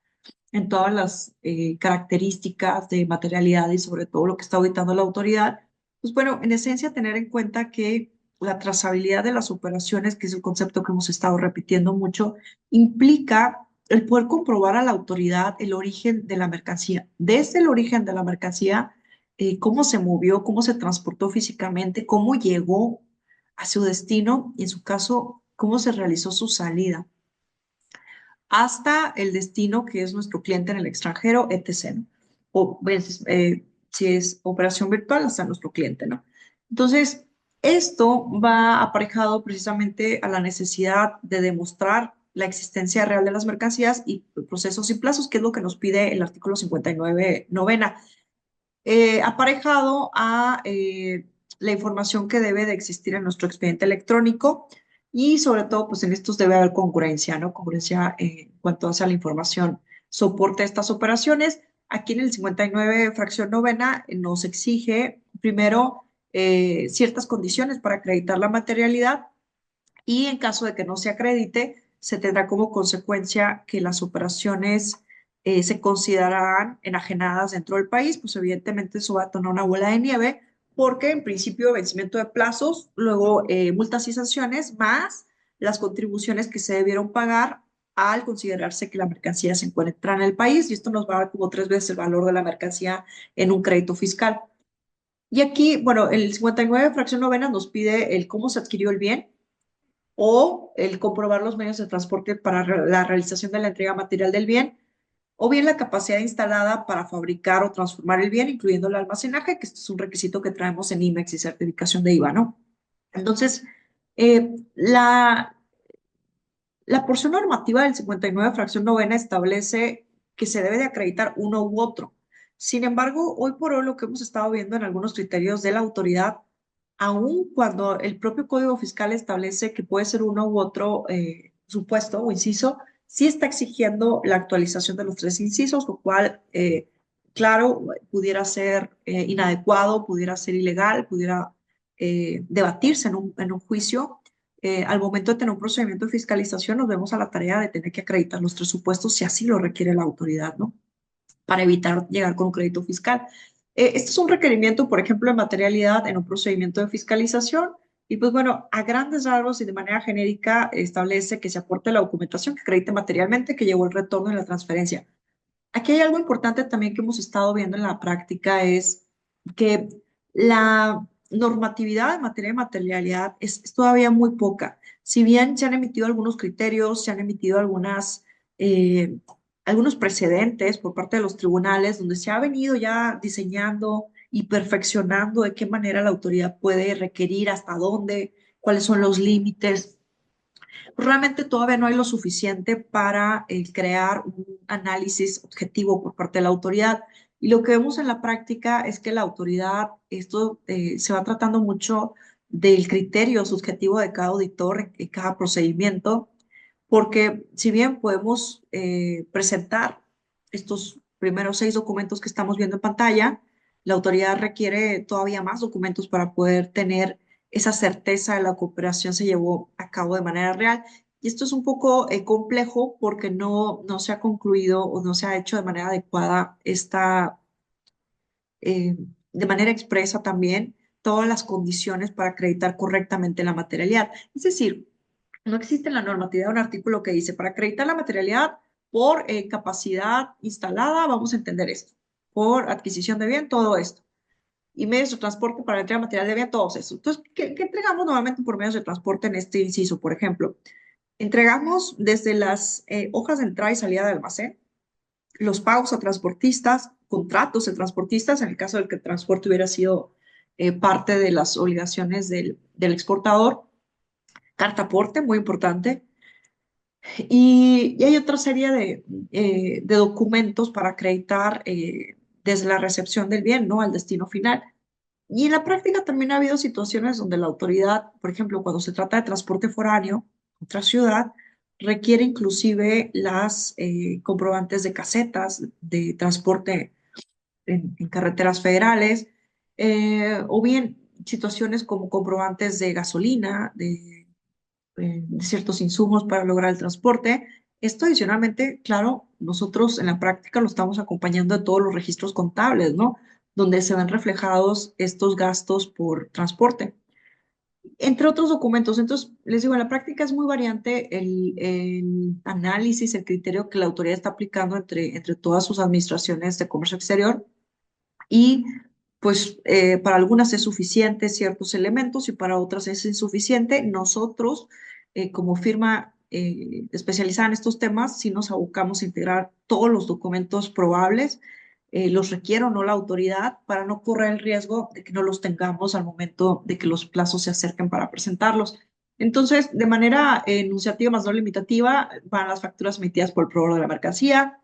en todas las características de materialidad y sobre todo lo que está auditando la autoridad. Pues bueno, en esencia, tener en cuenta que la trazabilidad de las operaciones, que es el concepto que hemos estado repitiendo mucho, implica el poder comprobar a la autoridad el origen de la mercancía. Desde el origen de la mercancía, cómo se movió, cómo se transportó físicamente, cómo llegó a su destino y en su caso, cómo se realizó su salida hasta el destino que es nuestro cliente en el extranjero, etc., ¿no? O pues, si es operación virtual, hasta nuestro cliente, ¿no? Entonces, esto va aparejado precisamente a la necesidad de demostrar la existencia real de las mercancías y procesos y plazos, que es lo que nos pide el artículo 59 novena, aparejado a la información que debe de existir en nuestro expediente electrónico y sobre todo, pues en estos debe haber congruencia, ¿no? Congruencia en cuanto a la información soporte estas operaciones. Aquí en el 59 fracción novena nos exige primero ciertas condiciones para acreditar la materialidad y en caso de que no se acredite, se tendrá como consecuencia que las operaciones se considerarán enajenadas dentro del país, pues evidentemente eso va a tener una bola de nieve, porque en principio vencimiento de plazos, luego multas y sanciones, más las contribuciones que se debieron pagar al considerarse que la mercancía se encuentra en el país, y esto nos va a dar como 3 veces el valor de la mercancía en un crédito fiscal. Y aquí, bueno, el 59 fracción novena nos pide el cómo se adquirió el bien, o el comprobar los medios de transporte para la realización de la entrega material del bien, o bien la capacidad instalada para fabricar o transformar el bien, incluyendo el almacenaje, que este es un requisito que traemos en IMEX y certificación de IVA, ¿no? Entonces, la porción normativa del 59 fracción novena establece que se debe de acreditar uno u otro. Sin embargo, hoy por hoy lo que hemos estado viendo en algunos criterios de la autoridad, aun cuando el propio Código Fiscal establece que puede ser uno u otro supuesto o inciso, sí está exigiendo la actualización de los 3 incisos, lo cual, claro, pudiera ser inadecuado, pudiera ser ilegal, pudiera debatirse en un juicio. Al momento de tener un procedimiento de fiscalización, nos vemos a la tarea de tener que acreditar nuestros supuestos si así lo requiere la autoridad, ¿no? Para evitar llegar con un crédito fiscal. Este es un requerimiento, por ejemplo, de materialidad en un procedimiento de fiscalización. Y pues bueno, a grandes rasgos y de manera genérica establece que se aporte la documentación que acredite materialmente que llevó el retorno y la transferencia. Aquí hay algo importante también que hemos estado viendo en la práctica, es que la normatividad en materia de materialidad es todavía muy poca. Si bien se han emitido algunos criterios, se han emitido eh, algunos precedentes por parte de los tribunales donde se ha venido ya diseñando y perfeccionando de qué manera la autoridad puede requerir, hasta dónde, cuáles son los límites, realmente todavía no hay lo suficiente para crear un análisis objetivo por parte de la autoridad. Y lo que vemos en la práctica es que la autoridad, esto se va tratando mucho del criterio subjetivo de cada auditor en cada procedimiento, porque si bien podemos presentar estos primeros 6 documentos que estamos viendo en pantalla, la autoridad requiere todavía más documentos para poder tener esa certeza de la cooperación se llevó a cabo de manera real. Y esto es un poco complejo porque no se ha concluido o no se ha hecho de manera adecuada de manera expresa también todas las condiciones para acreditar correctamente la materialidad. Es decir, no existe en la normatividad un artículo que dice, para acreditar la materialidad por capacidad instalada, vamos a entender esto, por adquisición de bien, todo esto, y medios de transporte para la entrega de material de bien, todos eso. Entonces, ¿qué entregamos normalmente por medios de transporte en este inciso? Por ejemplo, entregamos desde las hojas de entrada y salida de almacén, los pagos a transportistas, contratos de transportistas, en el caso del que el transporte hubiera sido parte de las obligaciones del exportador, carta aporte, muy importante, Y hay otra serie de documentos para acreditar desde la recepción del bien, ¿no? Al destino final. Y en la práctica también ha habido situaciones donde la autoridad, por ejemplo, cuando se trata de transporte foráneo, otra ciudad, requiere inclusive las comprobantes de casetas de transporte en carreteras federales, o bien situaciones como comprobantes de gasolina, de ciertos insumos para lograr el transporte. Esto adicionalmente, claro, nosotros en la práctica lo estamos acompañando de todos los registros contables, ¿no? Donde se ven reflejados estos gastos por transporte, entre otros documentos. Entonces, les digo, en la práctica es muy variante el análisis, el criterio que la autoridad está aplicando entre todas sus administraciones de comercio exterior y pues para algunas es suficiente ciertos elementos y para otras es insuficiente. Nosotros, como firma especializada en estos temas, sí nos abocamos a integrar todos los documentos probables, los requiere o no la autoridad, para no correr el riesgo de que no los tengamos al momento de que los plazos se acerquen para presentarlos. Entonces, de manera enunciativa más no limitativa, van las facturas emitidas por el proveedor de la mercancía,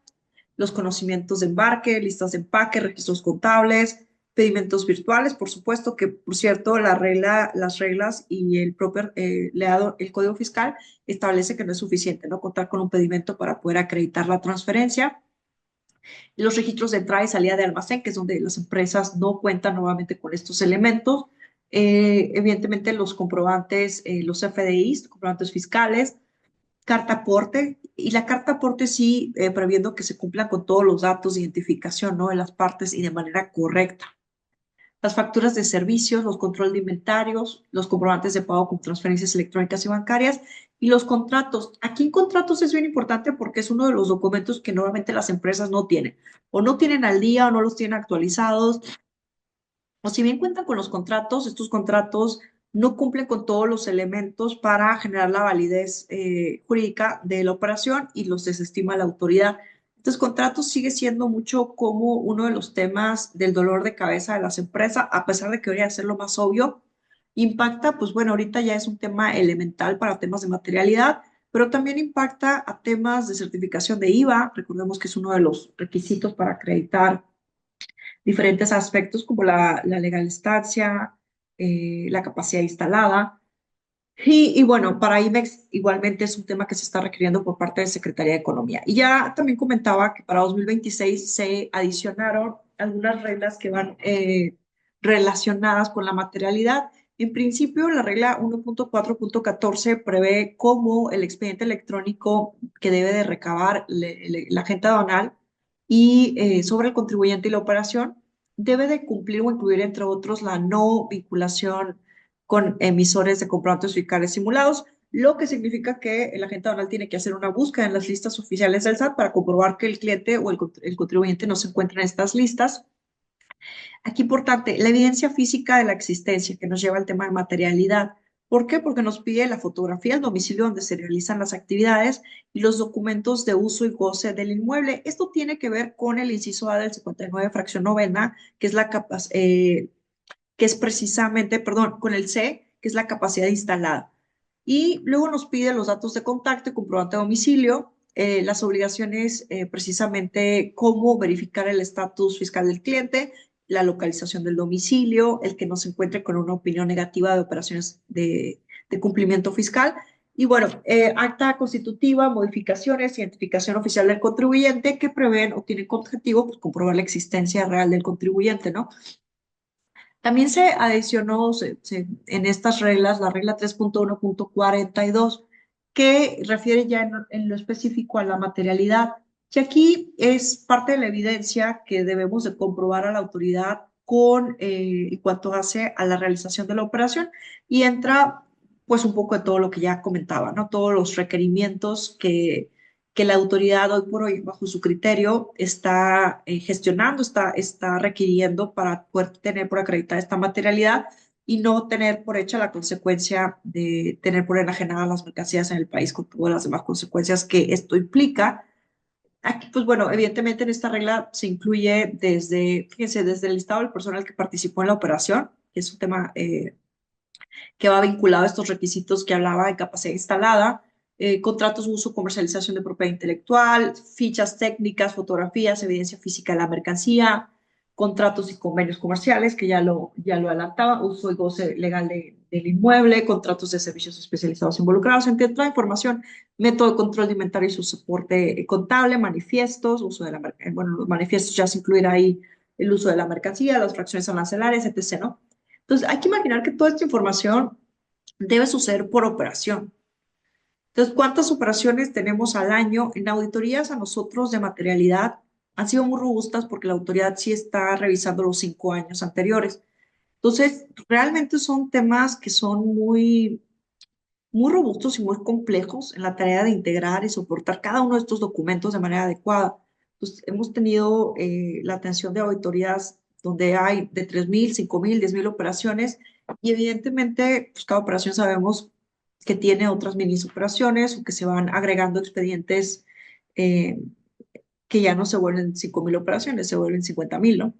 los conocimientos de embarque, listas de empaque, registros contables, pedimentos virtuales, por supuesto, que por cierto las reglas y el propio el Código Fiscal establece que no es suficiente, ¿no? Contar con un pedimento para poder acreditar la transferencia. Los registros de entrada y salida de almacén, que es donde las empresas no cuentan nuevamente con estos elementos. Evidentemente los comprobantes, los FDIs, comprobantes fiscales, carta aporte, y la carta aporte sí, previendo que se cumplan con todos los datos de identificación, ¿no? De las partes y de manera correcta. Las facturas de servicios, los controles de inventarios, los comprobantes de pago con transferencias electrónicas y bancarias y los contratos. Aquí en contratos es bien importante porque es uno de los documentos que normalmente las empresas no tienen, o no tienen al día o no los tienen actualizados, o si bien cuentan con los contratos, estos contratos no cumplen con todos los elementos para generar la validez jurídica de la operación y los desestima la autoridad. Entonces, contratos sigue siendo mucho como uno de los temas del dolor de cabeza de las empresas, a pesar de que debería ser lo más obvio. Impacta, pues bueno, ahorita ya es un tema elemental para temas de materialidad, pero también impacta a temas de certificación de IVA. Recordemos que es uno de los requisitos para acreditar diferentes aspectos como la legal estancia, la capacidad instalada. Y bueno, para IMEX igualmente es un tema que se está requiriendo por parte de Secretaría de Economía. Y ya también comentaba que para 2026 se adicionaron algunas reglas que van relacionadas con la materialidad. En principio, la regla 1.4.14 prevé cómo el expediente electrónico que debe de recabar la agente aduanal y sobre el contribuyente y la operación debe de cumplir o incluir, entre otros, la no vinculación con emisores de comprobantes fiscales simulados, lo que significa que el agente aduanal tiene que hacer una búsqueda en las listas oficiales del SAT para comprobar que el cliente o el contribuyente no se encuentra en estas listas. Aquí importante, la evidencia física de la existencia, que nos lleva al tema de materialidad. ¿Por qué? Porque nos pide la fotografía del domicilio donde se realizan las actividades y los documentos de uso y goce del inmueble. Esto tiene que ver con el inciso A del 59, fracción novena, que es que es precisamente, perdón, con el C, que es la capacidad instalada. Y luego nos pide los datos de contacto y comprobante de domicilio, las obligaciones, precisamente cómo verificar el estatus fiscal del cliente, la localización del domicilio, el que no se encuentre con una opinión negativa de operaciones de cumplimiento fiscal. Y bueno, acta constitutiva, modificaciones, identificación oficial del contribuyente que prevén o tienen como objetivo pues, comprobar la existencia real del contribuyente, ¿no? También se adicionó en estas reglas la regla 3.1.42, que refiere ya en lo específico a la materialidad, que aquí es parte de la evidencia que debemos de comprobar a la autoridad en cuanto hace a la realización de la operación y entra pues un poco de todo lo que ya comentaba, ¿no? Todos los requerimientos que la autoridad hoy por hoy, bajo su criterio, está gestionando, está requiriendo para poder tener por acreditar esta materialidad y no tener por hecha la consecuencia de tener por enajenadas las mercancías en el país con todas las demás consecuencias que esto implica. Aquí, pues bueno, evidentemente en esta regla se incluye fíjense, desde el listado del personal que participó en la operación, que es un tema que va vinculado a estos requisitos que hablaba de capacidad instalada, contratos de uso, comercialización de propiedad intelectual, fichas técnicas, fotografías, evidencia física de la mercancía, contratos y convenios comerciales, que ya lo adelantaba, uso y goce legal del inmueble, contratos de servicios especializados involucrados, entre otra información, método de control de inventario y su soporte contable, manifiestos, uso de la bueno, los manifiestos ya se incluirá ahí el uso de la mercancía, las fracciones arancelarias, etc., ¿no? Entonces, hay que imaginar que toda esta información debe suceder por operación. Entonces, ¿cuántas operaciones tenemos al año? En auditorías a nosotros de materialidad han sido muy robustas porque la autoridad sí está revisando los 5 años anteriores. Entonces, realmente son temas que son muy robustos y muy complejos en la tarea de integrar y soportar cada uno de estos documentos de manera adecuada. Entonces, hemos tenido la atención de auditorías donde hay de 3,000, 5,000, 10,000 operaciones y evidentemente, pues cada operación sabemos que tiene otras mini operaciones o que se van agregando expedientes eh, que ya no se vuelven 5,000 operaciones, se vuelven 50,000, ¿no?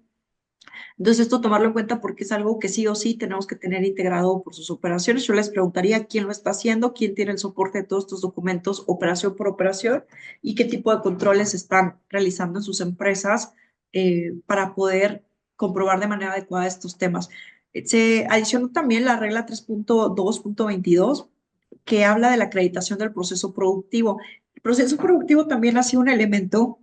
Entonces, esto tomarlo en cuenta porque es algo que sí o sí tenemos que tener integrado por sus operaciones. Yo les preguntaría quién lo está haciendo, quién tiene el soporte de todos estos documentos operación por operación y qué tipo de controles están realizando en sus empresas para poder comprobar de manera adecuada estos temas. Se adicionó también la regla 3.2.22 que habla de la acreditación del proceso productivo. El proceso productivo también ha sido un elemento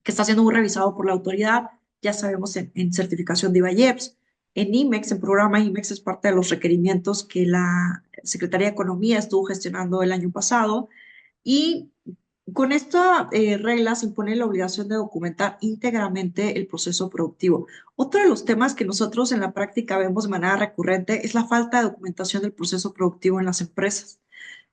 que está siendo muy revisado por la autoridad, ya sabemos en certificación de IVAYEPS, en IMEX, en programa IMEX es parte de los requerimientos que la Secretaría de Economía estuvo gestionando el año pasado y con esta regla se impone la obligación de documentar íntegramente el proceso productivo. Otro de los temas que nosotros en la práctica vemos de manera recurrente es la falta de documentación del proceso productivo en las empresas.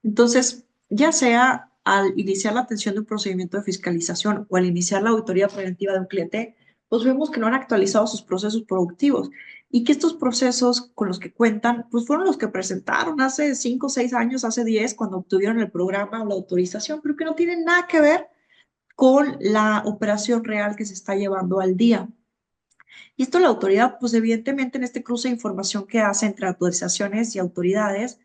Entonces, ya sea al iniciar la atención de un procedimiento de fiscalización o al iniciar la auditoría preventiva de un cliente, pues vemos que no han actualizado sus procesos productivos y que estos procesos con los que cuentan, pues fueron los que presentaron hace 5, 6 años, hace 10, cuando obtuvieron el programa o la autorización, pero que no tienen nada que ver con la operación real que se está llevando al día. Y esto la autoridad, pues evidentemente en este cruce de información que hace entre autorizaciones y autoridades,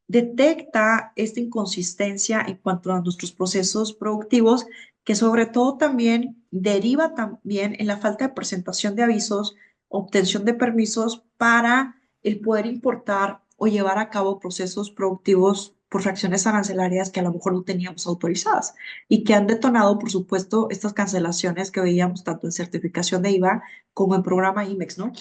detecta esta inconsistencia en cuanto a nuestros procesos productivos, que sobre todo también deriva también en la falta de presentación de avisos, obtención de permisos para el poder importar o llevar a cabo procesos productivos por fracciones arancelarias que a lo mejor no teníamos autorizadas y que han detonado, por supuesto, estas cancelaciones que veíamos tanto en certificación de IVA como en programa IMEX, ¿no?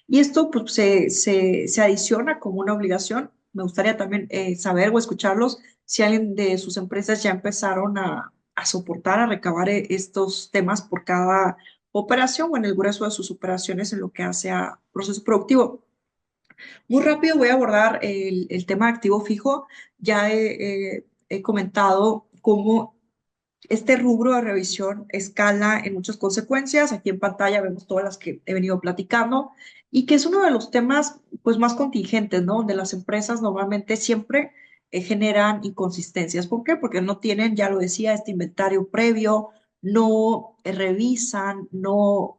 Y esto pues, se adiciona como una obligación. Me gustaría también saber o escucharlos si alguien de sus empresas ya empezaron a soportar, a recabar estos temas por cada operación o en el grueso de sus operaciones en lo que hace a proceso productivo. Muy rápido voy a abordar el tema de activo fijo. Ya he comentado cómo este rubro de revisión escala en muchas consecuencias. Aquí en pantalla vemos todas las que he venido platicando y que es uno de los temas pues más contingentes, ¿no? Donde las empresas normalmente siempre generan inconsistencias. ¿Por qué? Porque no tienen, ya lo decía, este inventario previo, no revisan, no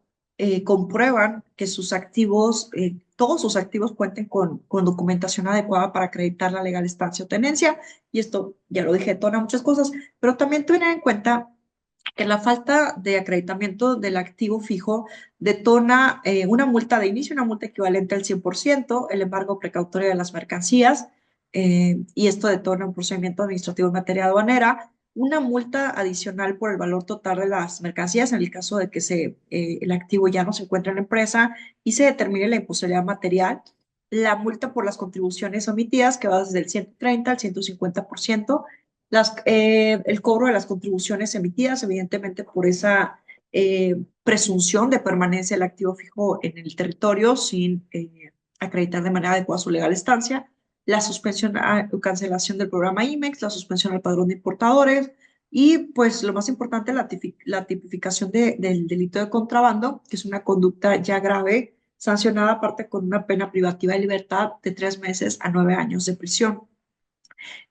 comprueban que sus activos, todos sus activos cuenten con documentación adecuada para acreditar la legal estancia o tenencia. Y esto, ya lo dije, detona muchas cosas, pero también tener en cuenta que la falta de acreditamiento del activo fijo detona una multa de inicio, una multa equivalente al 100%, el embargo precautorio de las mercancías, y esto detona un procedimiento administrativo en materia aduanera, una multa adicional por el valor total de las mercancías en el caso de que el activo ya no se encuentre en la empresa y se determine la imposibilidad material, la multa por las contribuciones omitidas, que va desde el 130 al 150%, el cobro de las contribuciones emitidas, evidentemente por esa presunción de permanencia del activo fijo en el territorio sin acreditar de manera adecuada su legal estancia, la suspensión o cancelación del programa IMEX, la suspensión del padrón de importadores y pues lo más importante, la tipificación del delito de contrabando, que es una conducta ya grave, sancionada aparte con una pena privativa de libertad de 3 meses a 9 años de prisión.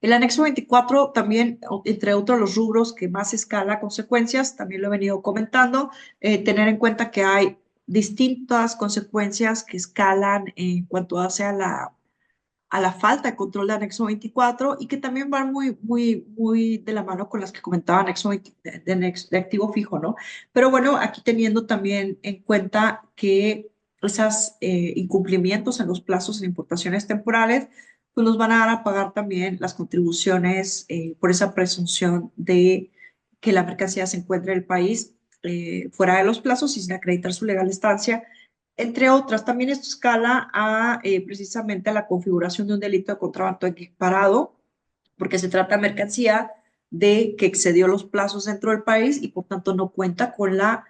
El anexo 24 también, entre otros los rubros que más escala consecuencias, también lo he venido comentando, tener en cuenta que hay distintas consecuencias que escalan en cuanto hace a a la falta de control de anexo 24 y que también van muy de la mano con las que comentaba anexo 20 de activo fijo, ¿no? Pero bueno, aquí teniendo también en cuenta que esos incumplimientos en los plazos en importaciones temporales, pues nos van a dar a pagar también las contribuciones por esa presunción de que la mercancía se encuentre en el país fuera de los plazos y sin acreditar su legal estancia, entre otras. También esto escala a precisamente a la configuración de un delito de contrabando equiparado, porque se trata de mercancía de que excedió los plazos dentro del país y por tanto no cuenta con la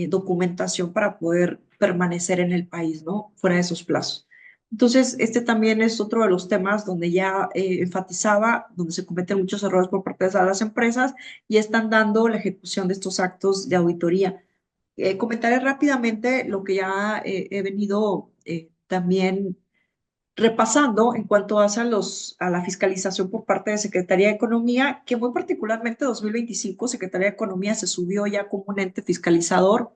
documentación para poder permanecer en el país, ¿no? Fuera de esos plazos. Entonces, este también es otro de los temas donde ya enfatizaba, donde se cometen muchos errores por parte de las empresas y están dando la ejecución de estos actos de auditoría. Comentaré rápidamente lo que ya he venido también repasando en cuanto hace a la fiscalización por parte de Secretaría de Economía, que muy particularmente 2025 Secretaría de Economía se subió ya como un ente fiscalizador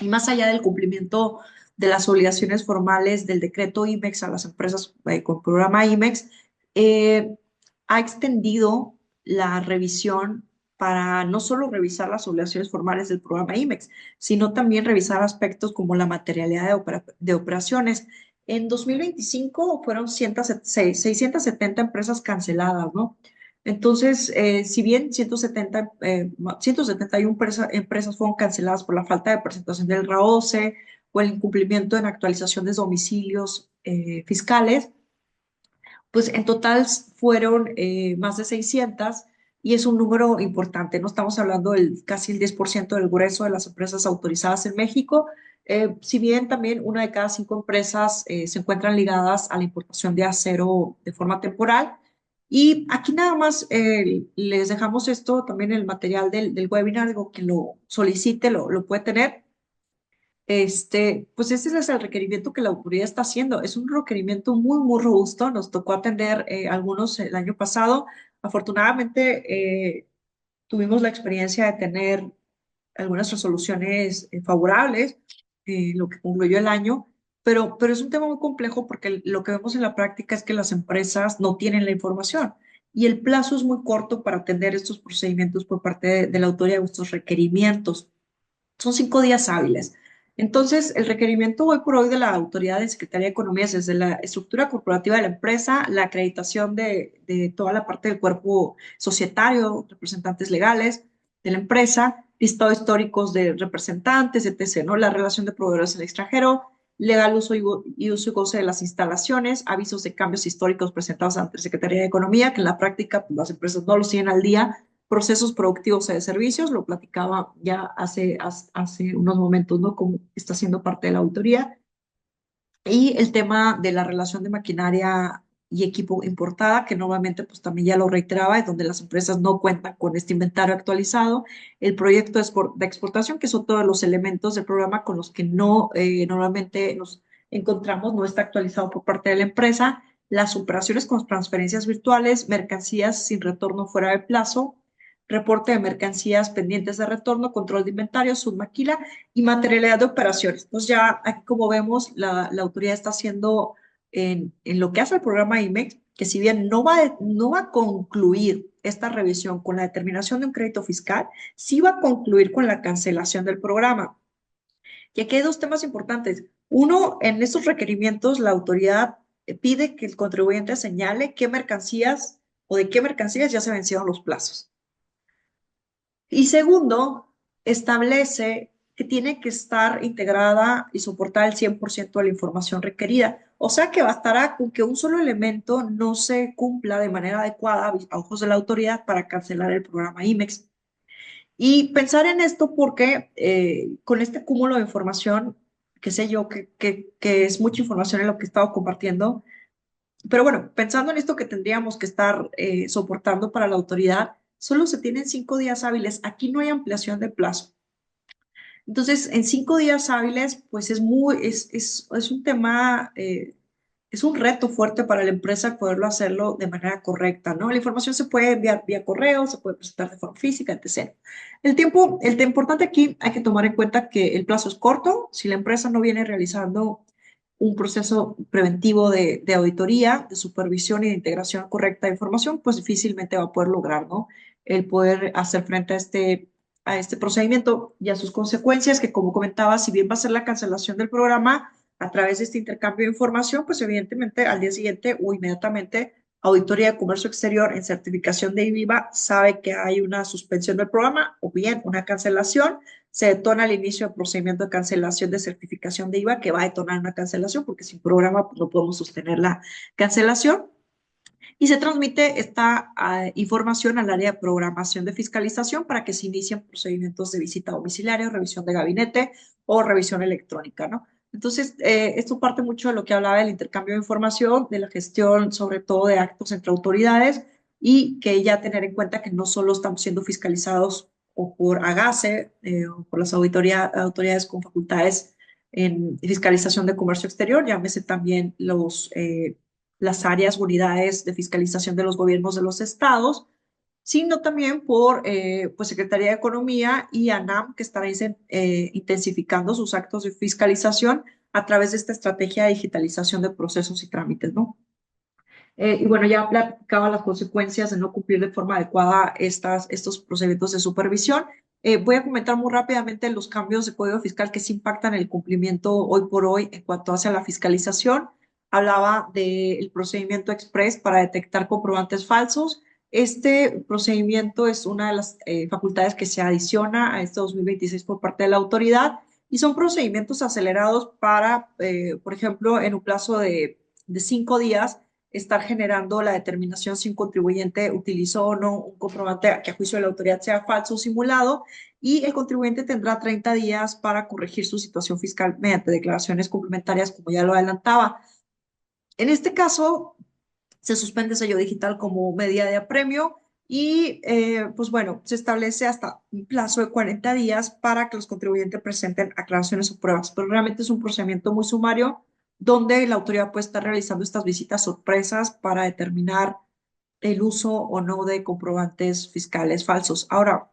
y más allá del cumplimiento de las obligaciones formales del decreto IMEX a las empresas con programa IMEX, eh, ha extendido la revisión para no solo revisar las obligaciones formales del programa IMEX, sino también revisar aspectos como la materialidad de operaciones. En 2025 fueron 670 empresas canceladas, ¿no? Entonces, si bien 171 empresas fueron canceladas por la falta de presentación del RAOCE o el incumplimiento en actualización de domicilios fiscales, pues en total fueron más de 600 y es un número importante. No estamos hablando del casi el 10% del grueso de las empresas autorizadas en México, si bien también una de cada cinco empresas se encuentran ligadas a la importación de acero de forma temporal. Y aquí nada más les dejamos esto también el material del webinar, digo, quien lo solicite lo puede tener. Pues ese es el requerimiento que la autoridad está haciendo. Es un requerimiento muy robusto. Nos tocó atender algunos el año pasado. Afortunadamente, tuvimos la experiencia de tener algunas resoluciones favorables, lo que concluyó el año, pero es un tema muy complejo porque lo que vemos en la práctica es que las empresas no tienen la información y el plazo es muy corto para atender estos procedimientos por parte de la autoridad de estos requerimientos. Son 5 días hábiles. Entonces, el requerimiento hoy por hoy de la autoridad de Secretaría de Economía es desde la estructura corporativa de la empresa, la acreditación de toda la parte del cuerpo societario, representantes legales de la empresa, listado históricos de representantes, etc., ¿no? La relación de proveedores en el extranjero, legal uso y goce de las instalaciones, avisos de cambios históricos presentados ante la Secretaría de Economía, que en la práctica pues, las empresas no los tienen al día, procesos productivos de servicios, lo platicaba ya hace unos momentos, ¿no? Como está siendo parte de la auditoría. Y el tema de la relación de maquinaria y equipo importada, que nuevamente pues también ya lo reiteraba, es donde las empresas no cuentan con este inventario actualizado, el proyecto de exportación, que son todos los elementos del programa con los que no normalmente nos encontramos, no está actualizado por parte de la empresa, las operaciones con transferencias virtuales, mercancías sin retorno fuera de plazo, reporte de mercancías pendientes de retorno, control de inventario, submaquila y materialidad de operaciones. Entonces ya aquí como vemos, la autoridad está haciendo en lo que hace el programa IMEX, que si bien no va a concluir esta revisión con la determinación de un crédito fiscal, sí va a concluir con la cancelación del programa. Y aquí hay dos temas importantes. Uno, en estos requerimientos, la autoridad pide que el contribuyente señale qué mercancías o de qué mercancías ya se vencieron los plazos. Y segundo, establece que tiene que estar integrada y soportar el 100% de la información requerida. O sea que bastará con que un solo elemento no se cumpla de manera adecuada a ojos de la autoridad para cancelar el programa IMEX. Y pensar en esto porque con este cúmulo de información, que sé yo, que es mucha información en lo que he estado compartiendo, pero bueno, pensando en esto que tendríamos que estar soportando para la autoridad, solo se tienen 5 días hábiles. Aquí no hay ampliación de plazo. Entonces, en 5 días hábiles, pues es un tema, es un reto fuerte para la empresa poderlo hacerlo de manera correcta, ¿no? La información se puede enviar vía correo, se puede presentar de forma física, etc. Importante aquí, hay que tomar en cuenta que el plazo es corto. Si la empresa no viene realizando un proceso preventivo de auditoría, de supervisión y de integración correcta de información, pues difícilmente va a poder lograr, ¿no? El poder hacer frente a este procedimiento y a sus consecuencias, que como comentaba, si bien va a ser la cancelación del programa a través de este intercambio de información, pues evidentemente al día siguiente o inmediatamente Auditoría de Comercio Exterior en certificación de IVA sabe que hay una suspensión del programa o bien una cancelación, se detona el inicio del procedimiento de cancelación de certificación de IVA que va a detonar una cancelación porque sin programa pues, no podemos sostener la cancelación y se transmite esta información al área de programación de fiscalización para que se inicien procedimientos de visita domiciliaria, revisión de gabinete o revisión electrónica, ¿no? Entonces, esto parte mucho de lo que hablaba del intercambio de información, de la gestión, sobre todo de actos entre autoridades y que ya tener en cuenta que no solo estamos siendo fiscalizados o por AGACE o por las autoridades con facultades en fiscalización de comercio exterior, llámese también las áreas, unidades de fiscalización de los gobiernos de los estados, sino también por pues Secretaría de Economía y ANAM, que estará intensificando sus actos de fiscalización a través de esta estrategia de digitalización de procesos y trámites, ¿no? Y bueno, ya platicaba las consecuencias de no cumplir de forma adecuada estos procedimientos de supervisión. Voy a comentar muy rápidamente los cambios de código fiscal que sí impactan el cumplimiento hoy por hoy en cuanto hacia la fiscalización. Hablaba del procedimiento express para detectar comprobantes falsos. Este procedimiento es una de las facultades que se adiciona a este 2026 por parte de la autoridad y son procedimientos acelerados para, por ejemplo, en un plazo de 5 días estar generando la determinación si un contribuyente utilizó o no un comprobante que a juicio de la autoridad sea falso o simulado y el contribuyente tendrá 30 días para corregir su situación fiscal mediante declaraciones complementarias, como ya lo adelantaba. En este caso, se suspende sello digital como medida de apremio y, pues bueno, se establece hasta un plazo de 40 días para que los contribuyentes presenten aclaraciones o pruebas, pero realmente es un procedimiento muy sumario donde la autoridad puede estar realizando estas visitas sorpresas para determinar el uso o no de comprobantes fiscales falsos. Ahora,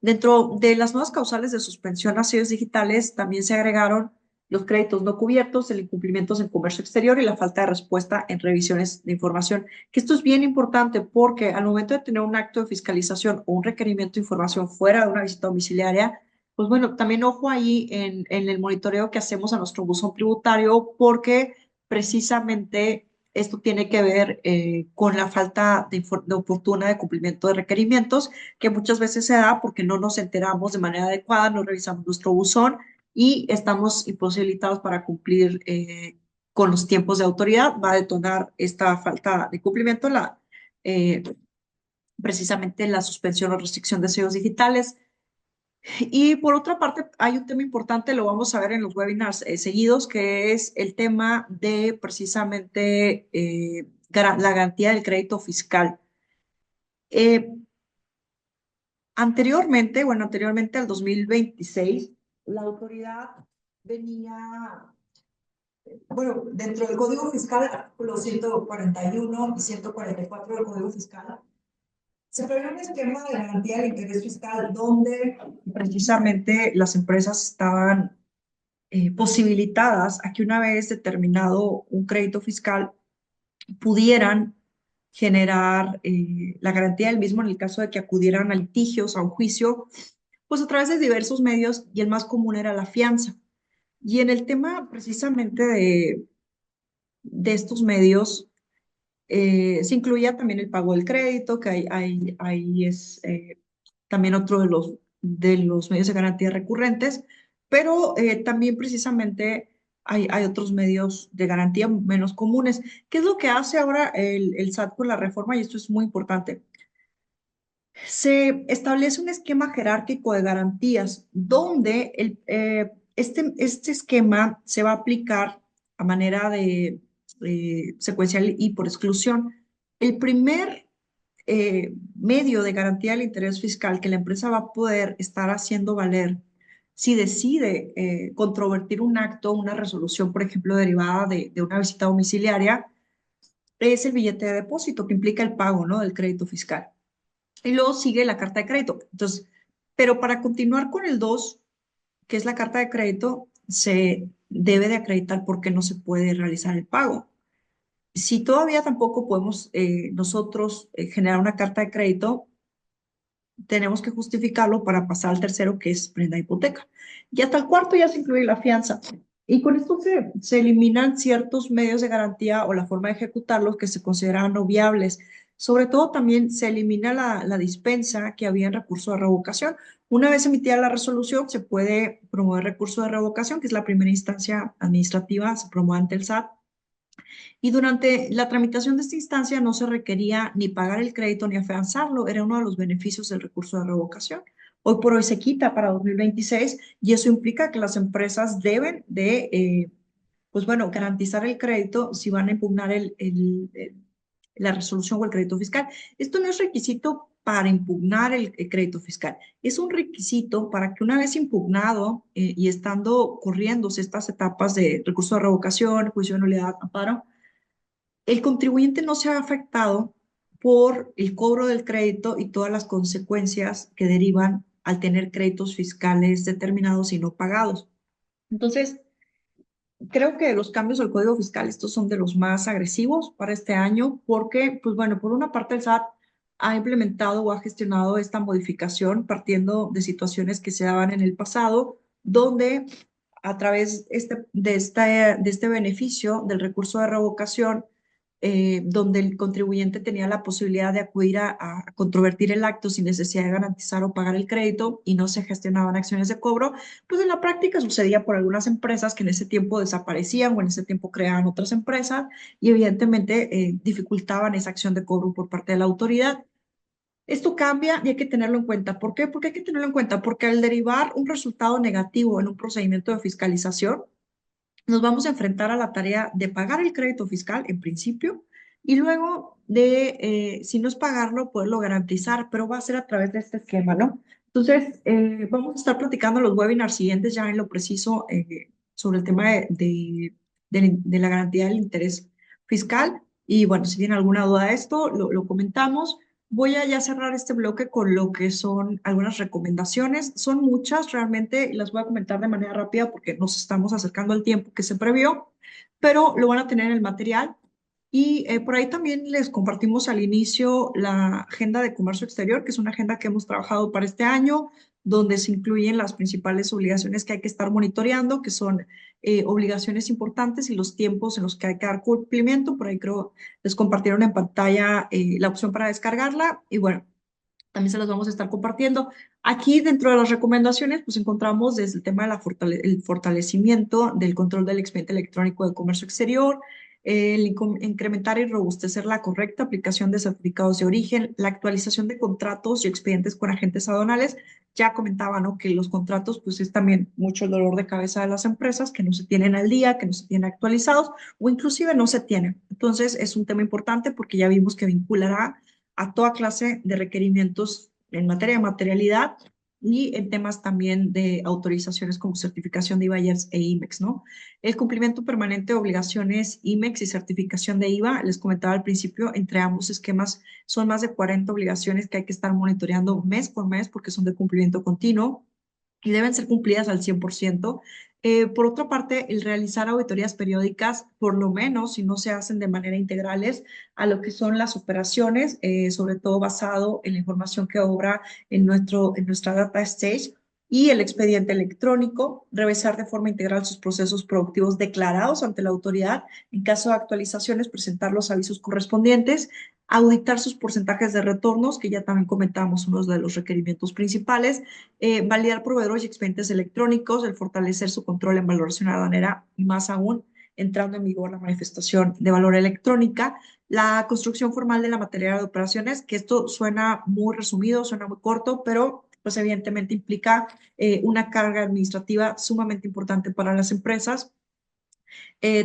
dentro de las nuevas causales de suspensión a sellos digitales, también se agregaron los créditos no cubiertos, el incumplimiento en comercio exterior y la falta de respuesta en revisiones de información. Que esto es bien importante porque al momento de tener un acto de fiscalización o un requerimiento de información fuera de una visita domiciliaria, pues bueno, también ojo ahí en el monitoreo que hacemos a nuestro buzón tributario porque precisamente esto tiene que ver con la falta de oportuna de cumplimiento de requerimientos que muchas veces se da porque no nos enteramos de manera adecuada, no revisamos nuestro buzón y estamos imposibilitados para cumplir con los tiempos de autoridad. Va a detonar esta falta de cumplimiento eh, precisamente la suspensión o restricción de sellos digitales. Y por otra parte, hay un tema importante, lo vamos a ver en los webinars seguidos, que es el tema de precisamente la garantía del crédito fiscal. Eh, anteriormente al 2026, la autoridad venía, bueno, dentro del Código Fiscal, artículos 141 y 144 del Código Fiscal, se prevé un esquema de garantía del interés fiscal donde precisamente las empresas estaban posibilitadas a que una vez determinado un crédito fiscal pudieran generar la garantía del mismo en el caso de que acudieran a litigios, a un juicio, pues a través de diversos medios y el más común era la fianza. Y en el tema precisamente de estos medios, se incluía también el pago del crédito, que ahí es también otro de los medios de garantía recurrentes, pero también precisamente hay otros medios de garantía menos comunes. ¿Qué es lo que hace ahora el SAT con la reforma? Y esto es muy importante. Se establece un esquema jerárquico de garantías donde este esquema se va a aplicar a manera de secuencial y por exclusión. El primer medio de garantía del interés fiscal que la empresa va a poder estar haciendo valer si decide controvertir un acto, una resolución, por ejemplo, derivada de una visita domiciliaria, es el billete de depósito que implica el pago, ¿no? Del crédito fiscal. Y luego sigue la carta de crédito. Entonces, pero para continuar con el 2 que es la carta de crédito, se debe de acreditar por qué no se puede realizar el pago. Si todavía tampoco podemos nosotros generar una carta de crédito, tenemos que justificarlo para pasar al tercero, que es prenda hipoteca. Y hasta el cuarto ya se incluye la fianza. Y con esto se eliminan ciertos medios de garantía o la forma de ejecutarlos que se consideran no viables. Sobre todo también se elimina la dispensa que había en recurso de revocación. Una vez emitida la resolución, se puede promover recurso de revocación, que es la primera instancia administrativa, se promueve ante el SAT, y durante la tramitación de esta instancia no se requería ni pagar el crédito ni afianzarlo, era uno de los beneficios del recurso de revocación. Hoy por hoy se quita para 2026 y eso implica que las empresas deben de, pues bueno, garantizar el crédito si van a impugnar la resolución o el crédito fiscal. Esto no es requisito para impugnar el crédito fiscal, es un requisito para que una vez impugnado y estando corriéndose estas etapas de recurso de revocación, juicio de nulidad, amparo, el contribuyente no se ha afectado por el cobro del crédito y todas las consecuencias que derivan al tener créditos fiscales determinados y no pagados. Entonces, creo que los cambios al Código Fiscal, estos son de los más agresivos para este año, porque, pues bueno, por una parte el SAT ha implementado o ha gestionado esta modificación partiendo de situaciones que se daban en el pasado, donde a través de este beneficio del recurso de revocación, donde el contribuyente tenía la posibilidad de acudir a controvertir el acto sin necesidad de garantizar o pagar el crédito y no se gestionaban acciones de cobro, pues en la práctica sucedía por algunas empresas que en ese tiempo desaparecían o en ese tiempo creaban otras empresas y evidentemente dificultaban esa acción de cobro por parte de la autoridad. Esto cambia y hay que tenerlo en cuenta. ¿Por qué? Porque hay que tenerlo en cuenta, porque al derivar un resultado negativo en un procedimiento de fiscalización, nos vamos a enfrentar a la tarea de pagar el crédito fiscal en principio y luego de, si no es pagarlo, poderlo garantizar, pero va a ser a través de este esquema, ¿no? Entonces, vamos a estar platicando en los webinars siguientes ya en lo preciso sobre el tema de la garantía del interés fiscal. Y bueno, si tienen alguna duda de esto, lo comentamos. Voy a ya cerrar este bloque con lo que son algunas recomendaciones. Son muchas, realmente las voy a comentar de manera rápida porque nos estamos acercando al tiempo que se previó, pero lo van a tener en el material. Y por ahí también les compartimos al inicio la agenda de comercio exterior, que es una agenda que hemos trabajado para este año, donde se incluyen las principales obligaciones que hay que estar monitoreando, que son obligaciones importantes y los tiempos en los que hay que dar cumplimiento. Por ahí creo les compartieron en pantalla la opción para descargarla y bueno, también se las vamos a estar compartiendo. Aquí dentro de las recomendaciones, pues encontramos desde el tema del fortalecimiento del control del expediente electrónico de comercio exterior, incrementar y robustecer la correcta aplicación de certificados de origen, la actualización de contratos y expedientes con agentes aduanales. Ya comentaba, ¿no? Que los contratos, pues es también mucho el dolor de cabeza de las empresas, que no se tienen al día, que no se tienen actualizados o inclusive no se tienen. Entonces, es un tema importante porque ya vimos que vinculará a toda clase de requerimientos en materia de materialidad y en temas también de autorizaciones como certificación de IVA e IMEX, ¿no? El cumplimiento permanente de obligaciones IMEX y certificación de IVA, les comentaba al principio, entre ambos esquemas son más de 40 obligaciones que hay que estar monitoreando mes por mes porque son de cumplimiento continuo y deben ser cumplidas al 100%. Por otra parte, el realizar auditorías periódicas, por lo menos si no se hacen de manera integrales, a lo que son las operaciones, sobre todo basado en la información que obra en nuestra data stage y el expediente electrónico, revisar de forma integral sus procesos productivos declarados ante la autoridad. En caso de actualizaciones, presentar los avisos correspondientes, auditar sus porcentajes de retornos, que ya también comentamos unos de los requerimientos principales, validar proveedores y expedientes electrónicos, el fortalecer su control en valoración aduanera y más aún entrando en vigor la manifestación de valor electrónica, la construcción formal de la materia de operaciones, que esto suena muy resumido, suena muy corto, pero pues evidentemente implica una carga administrativa sumamente importante para las empresas,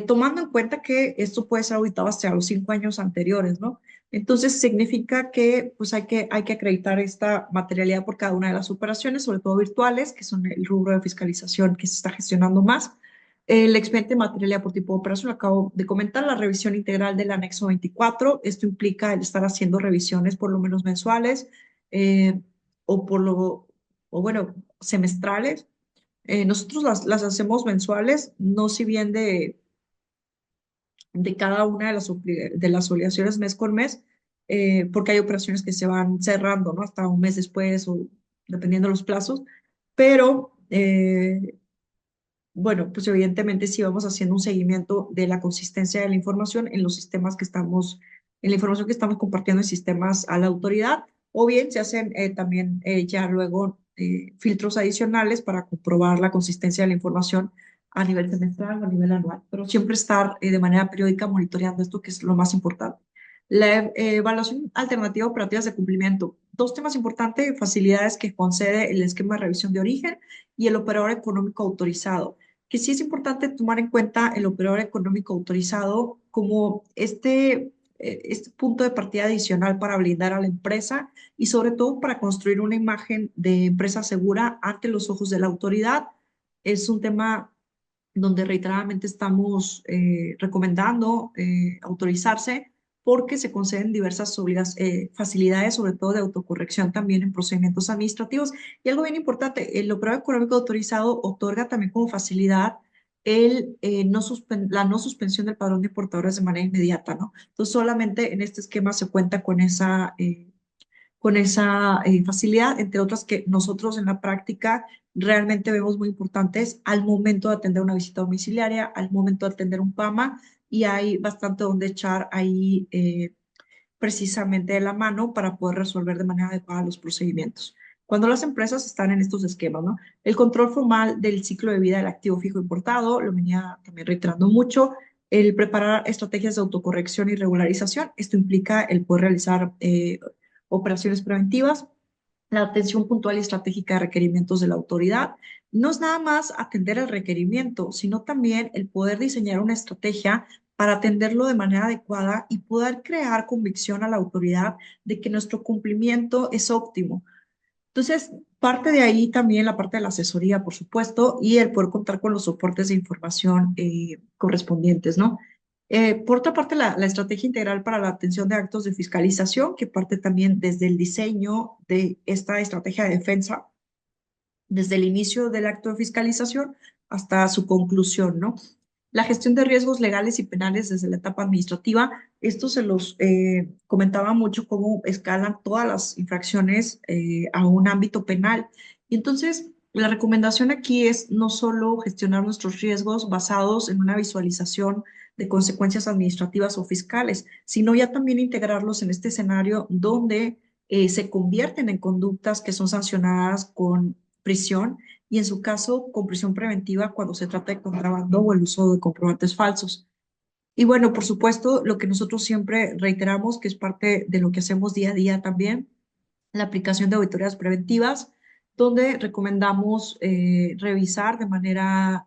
tomando en cuenta que esto puede ser auditado hasta los 5 años anteriores, ¿no? Entonces significa que pues hay que acreditar esta materialidad por cada una de las operaciones, sobre todo virtuales, que son el rubro de fiscalización que se está gestionando más. El expediente de materialidad por tipo de operación, lo acabo de comentar, la revisión integral del anexo 24. Esto implica el estar haciendo revisiones por lo menos mensuales eh, o por lo, o bueno, semestrales, Nosotros las hacemos mensuales, no si bien de cada una de las obligaciones mes con mes, porque hay operaciones que se van cerrando, ¿no? Hasta un mes después o dependiendo de los plazos, pero bueno, pues evidentemente sí vamos haciendo un seguimiento de la consistencia de la información en los sistemas que estamos, en la información que estamos compartiendo en sistemas a la autoridad, o bien se hacen también ya luego filtros adicionales para comprobar la consistencia de la información a nivel semestral o a nivel anual, pero siempre estar de manera periódica monitoreando esto, que es lo más importante. La evaluación alternativa operativas de cumplimiento. Dos temas importantes, facilidades que concede el esquema de revisión de origen y el operador económico autorizado, que sí es importante tomar en cuenta el operador económico autorizado como este punto de partida adicional para blindar a la empresa y sobre todo para construir una imagen de empresa segura ante los ojos de la autoridad. Es un tema donde reiteradamente estamos recomendando autorizarse porque se conceden diversas facilidades, sobre todo de autocorrección también en procedimientos administrativos. Y algo bien importante, el operador económico autorizado otorga también como facilidad la no suspensión del padrón de importadores de manera inmediata, ¿no? Entonces, solamente en este esquema se cuenta con esa facilidad, entre otras que nosotros en la práctica realmente vemos muy importantes al momento de atender una visita domiciliaria, al momento de atender un PAMA, y hay bastante donde echar ahí precisamente de la mano para poder resolver de manera adecuada los procedimientos. Cuando las empresas están en estos esquemas, ¿no? El control formal del ciclo de vida del activo fijo importado, lo venía también reiterando mucho, el preparar estrategias de autocorrección y regularización, esto implica el poder realizar operaciones preventivas, la atención puntual y estratégica de requerimientos de la autoridad. No es nada más atender el requerimiento, sino también el poder diseñar una estrategia para atenderlo de manera adecuada y poder crear convicción a la autoridad de que nuestro cumplimiento es óptimo. Entonces, parte de ahí también la parte de la asesoría, por supuesto, y el poder contar con los soportes de información correspondientes, ¿no? Por otra parte, la estrategia integral para la atención de actos de fiscalización, que parte también desde el diseño de esta estrategia de defensa, desde el inicio del acto de fiscalización hasta su conclusión, ¿no? La gestión de riesgos legales y penales desde la etapa administrativa, esto se los comentaba mucho cómo escalan todas las infracciones a un ámbito penal. Y entonces, la recomendación aquí es no solo gestionar nuestros riesgos basados en una visualización de consecuencias administrativas o fiscales, sino ya también integrarlos en este escenario donde se convierten en conductas que son sancionadas con prisión y en su caso con prisión preventiva cuando se trata de contrabando o el uso de comprobantes falsos. Y bueno, por supuesto, lo que nosotros siempre reiteramos, que es parte de lo que hacemos día a día también, la aplicación de auditorías preventivas, donde recomendamos revisar de manera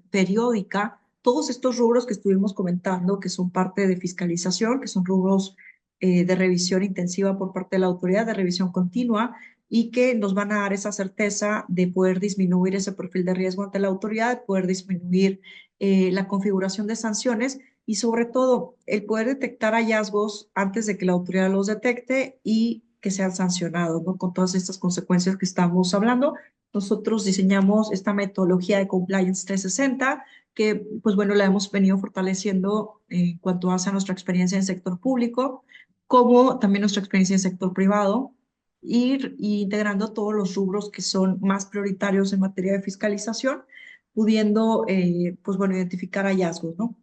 periódica todos estos rubros que estuvimos comentando, que son parte de fiscalización, que son rubros de revisión intensiva por parte de la autoridad, de revisión continua, y que nos van a dar esa certeza de poder disminuir ese perfil de riesgo ante la autoridad, de poder disminuir la configuración de sanciones y sobre todo el poder detectar hallazgos antes de que la autoridad los detecte y que sean sancionados, ¿no? Con todas estas consecuencias que estamos hablando. Nosotros diseñamos esta metodología de Compliance 360, que pues bueno, la hemos venido fortaleciendo en cuanto a nuestra experiencia en el sector público, como también nuestra experiencia en el sector privado, ir integrando todos los rubros que son más prioritarios en materia de fiscalización, pudiendo, pues bueno, identificar hallazgos, ¿no?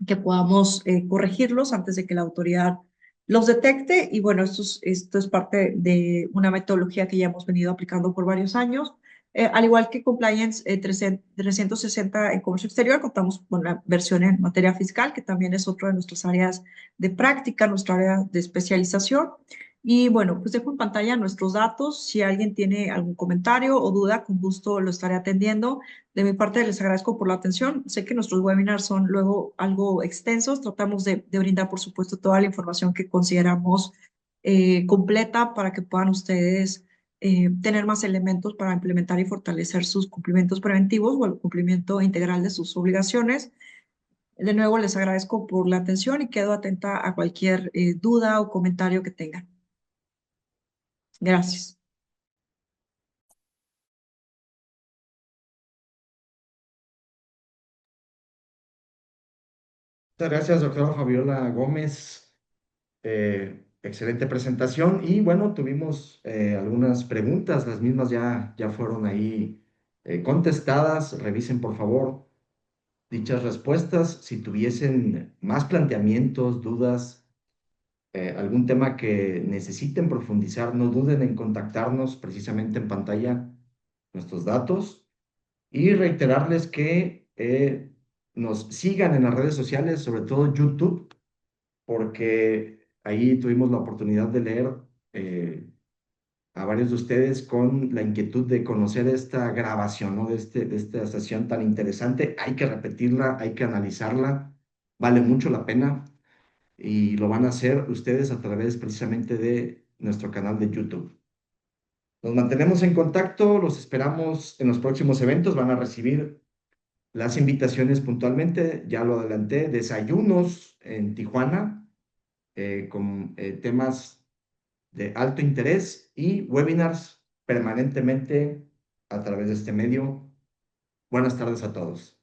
Que podamos corregirlos antes de que la autoridad los detecte. Y bueno, esto es parte de una metodología que ya hemos venido aplicando por varios años. Al igual que Compliance 360 en comercio exterior, contamos con la versión en materia fiscal, que también es otra de nuestras áreas de práctica, nuestra área de especialización. Y bueno, pues dejo en pantalla nuestros datos. Si alguien tiene algún comentario o duda, con gusto lo estaré atendiendo. De mi parte, les agradezco por la atención. Sé que nuestros webinars son luego algo extensos. Tratamos de brindar, por supuesto, toda la información que consideramos completa para que puedan ustedes tener más elementos para implementar y fortalecer sus cumplimientos preventivos o el cumplimiento integral de sus obligaciones. De nuevo, les agradezco por la atención y quedo atenta a cualquier duda o comentario que tengan. Gracias. Muchas gracias, doctora Fabiola Gómez. Excelente presentación. Y bueno, tuvimos algunas preguntas, las mismas ya fueron ahí contestadas. Revisen, por favor, dichas respuestas. Si tuviesen más planteamientos, dudas, algún tema que necesiten profundizar, no duden en contactarnos, precisamente en pantalla nuestros datos, y reiterarles que nos sigan en las redes sociales, sobre todo YouTube, porque ahí tuvimos la oportunidad de leer a varios de ustedes con la inquietud de conocer esta grabación, ¿no? De esta sesión tan interesante. Hay que repetirla, hay que analizarla, vale mucho la pena y lo van a hacer ustedes a través precisamente de nuestro canal de YouTube. Nos mantenemos en contacto, los esperamos en los próximos eventos, van a recibir las invitaciones puntualmente, ya lo adelanté, desayunos en Tijuana con temas de alto interés y webinars permanentemente a través de este medio. Buenas tardes a todos.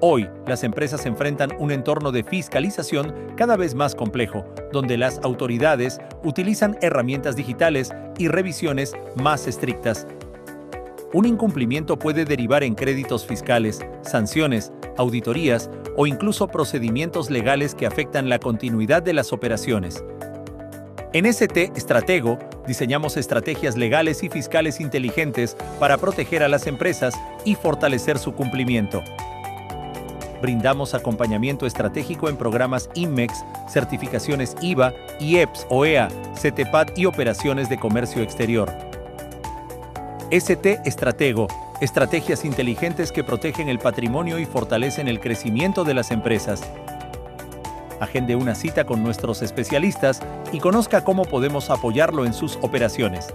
Hoy, las empresas enfrentan un entorno de fiscalización cada vez más complejo, donde las autoridades utilizan herramientas digitales y revisiones más estrictas. Un incumplimiento puede derivar en créditos fiscales, sanciones, auditorías o incluso procedimientos legales que afectan la continuidad de las operaciones. En ST Stratego, diseñamos estrategias legales y fiscales inteligentes para proteger a las empresas y fortalecer su cumplimiento. Brindamos acompañamiento estratégico en programas INMEX, certificaciones IVA, IEPS, OEA, CETEPAT y operaciones de comercio exterior. ST Stratego, estrategias inteligentes que protegen el patrimonio y fortalecen el crecimiento de las empresas. Agende una cita con nuestros especialistas y conozca cómo podemos apoyarlo en sus operaciones.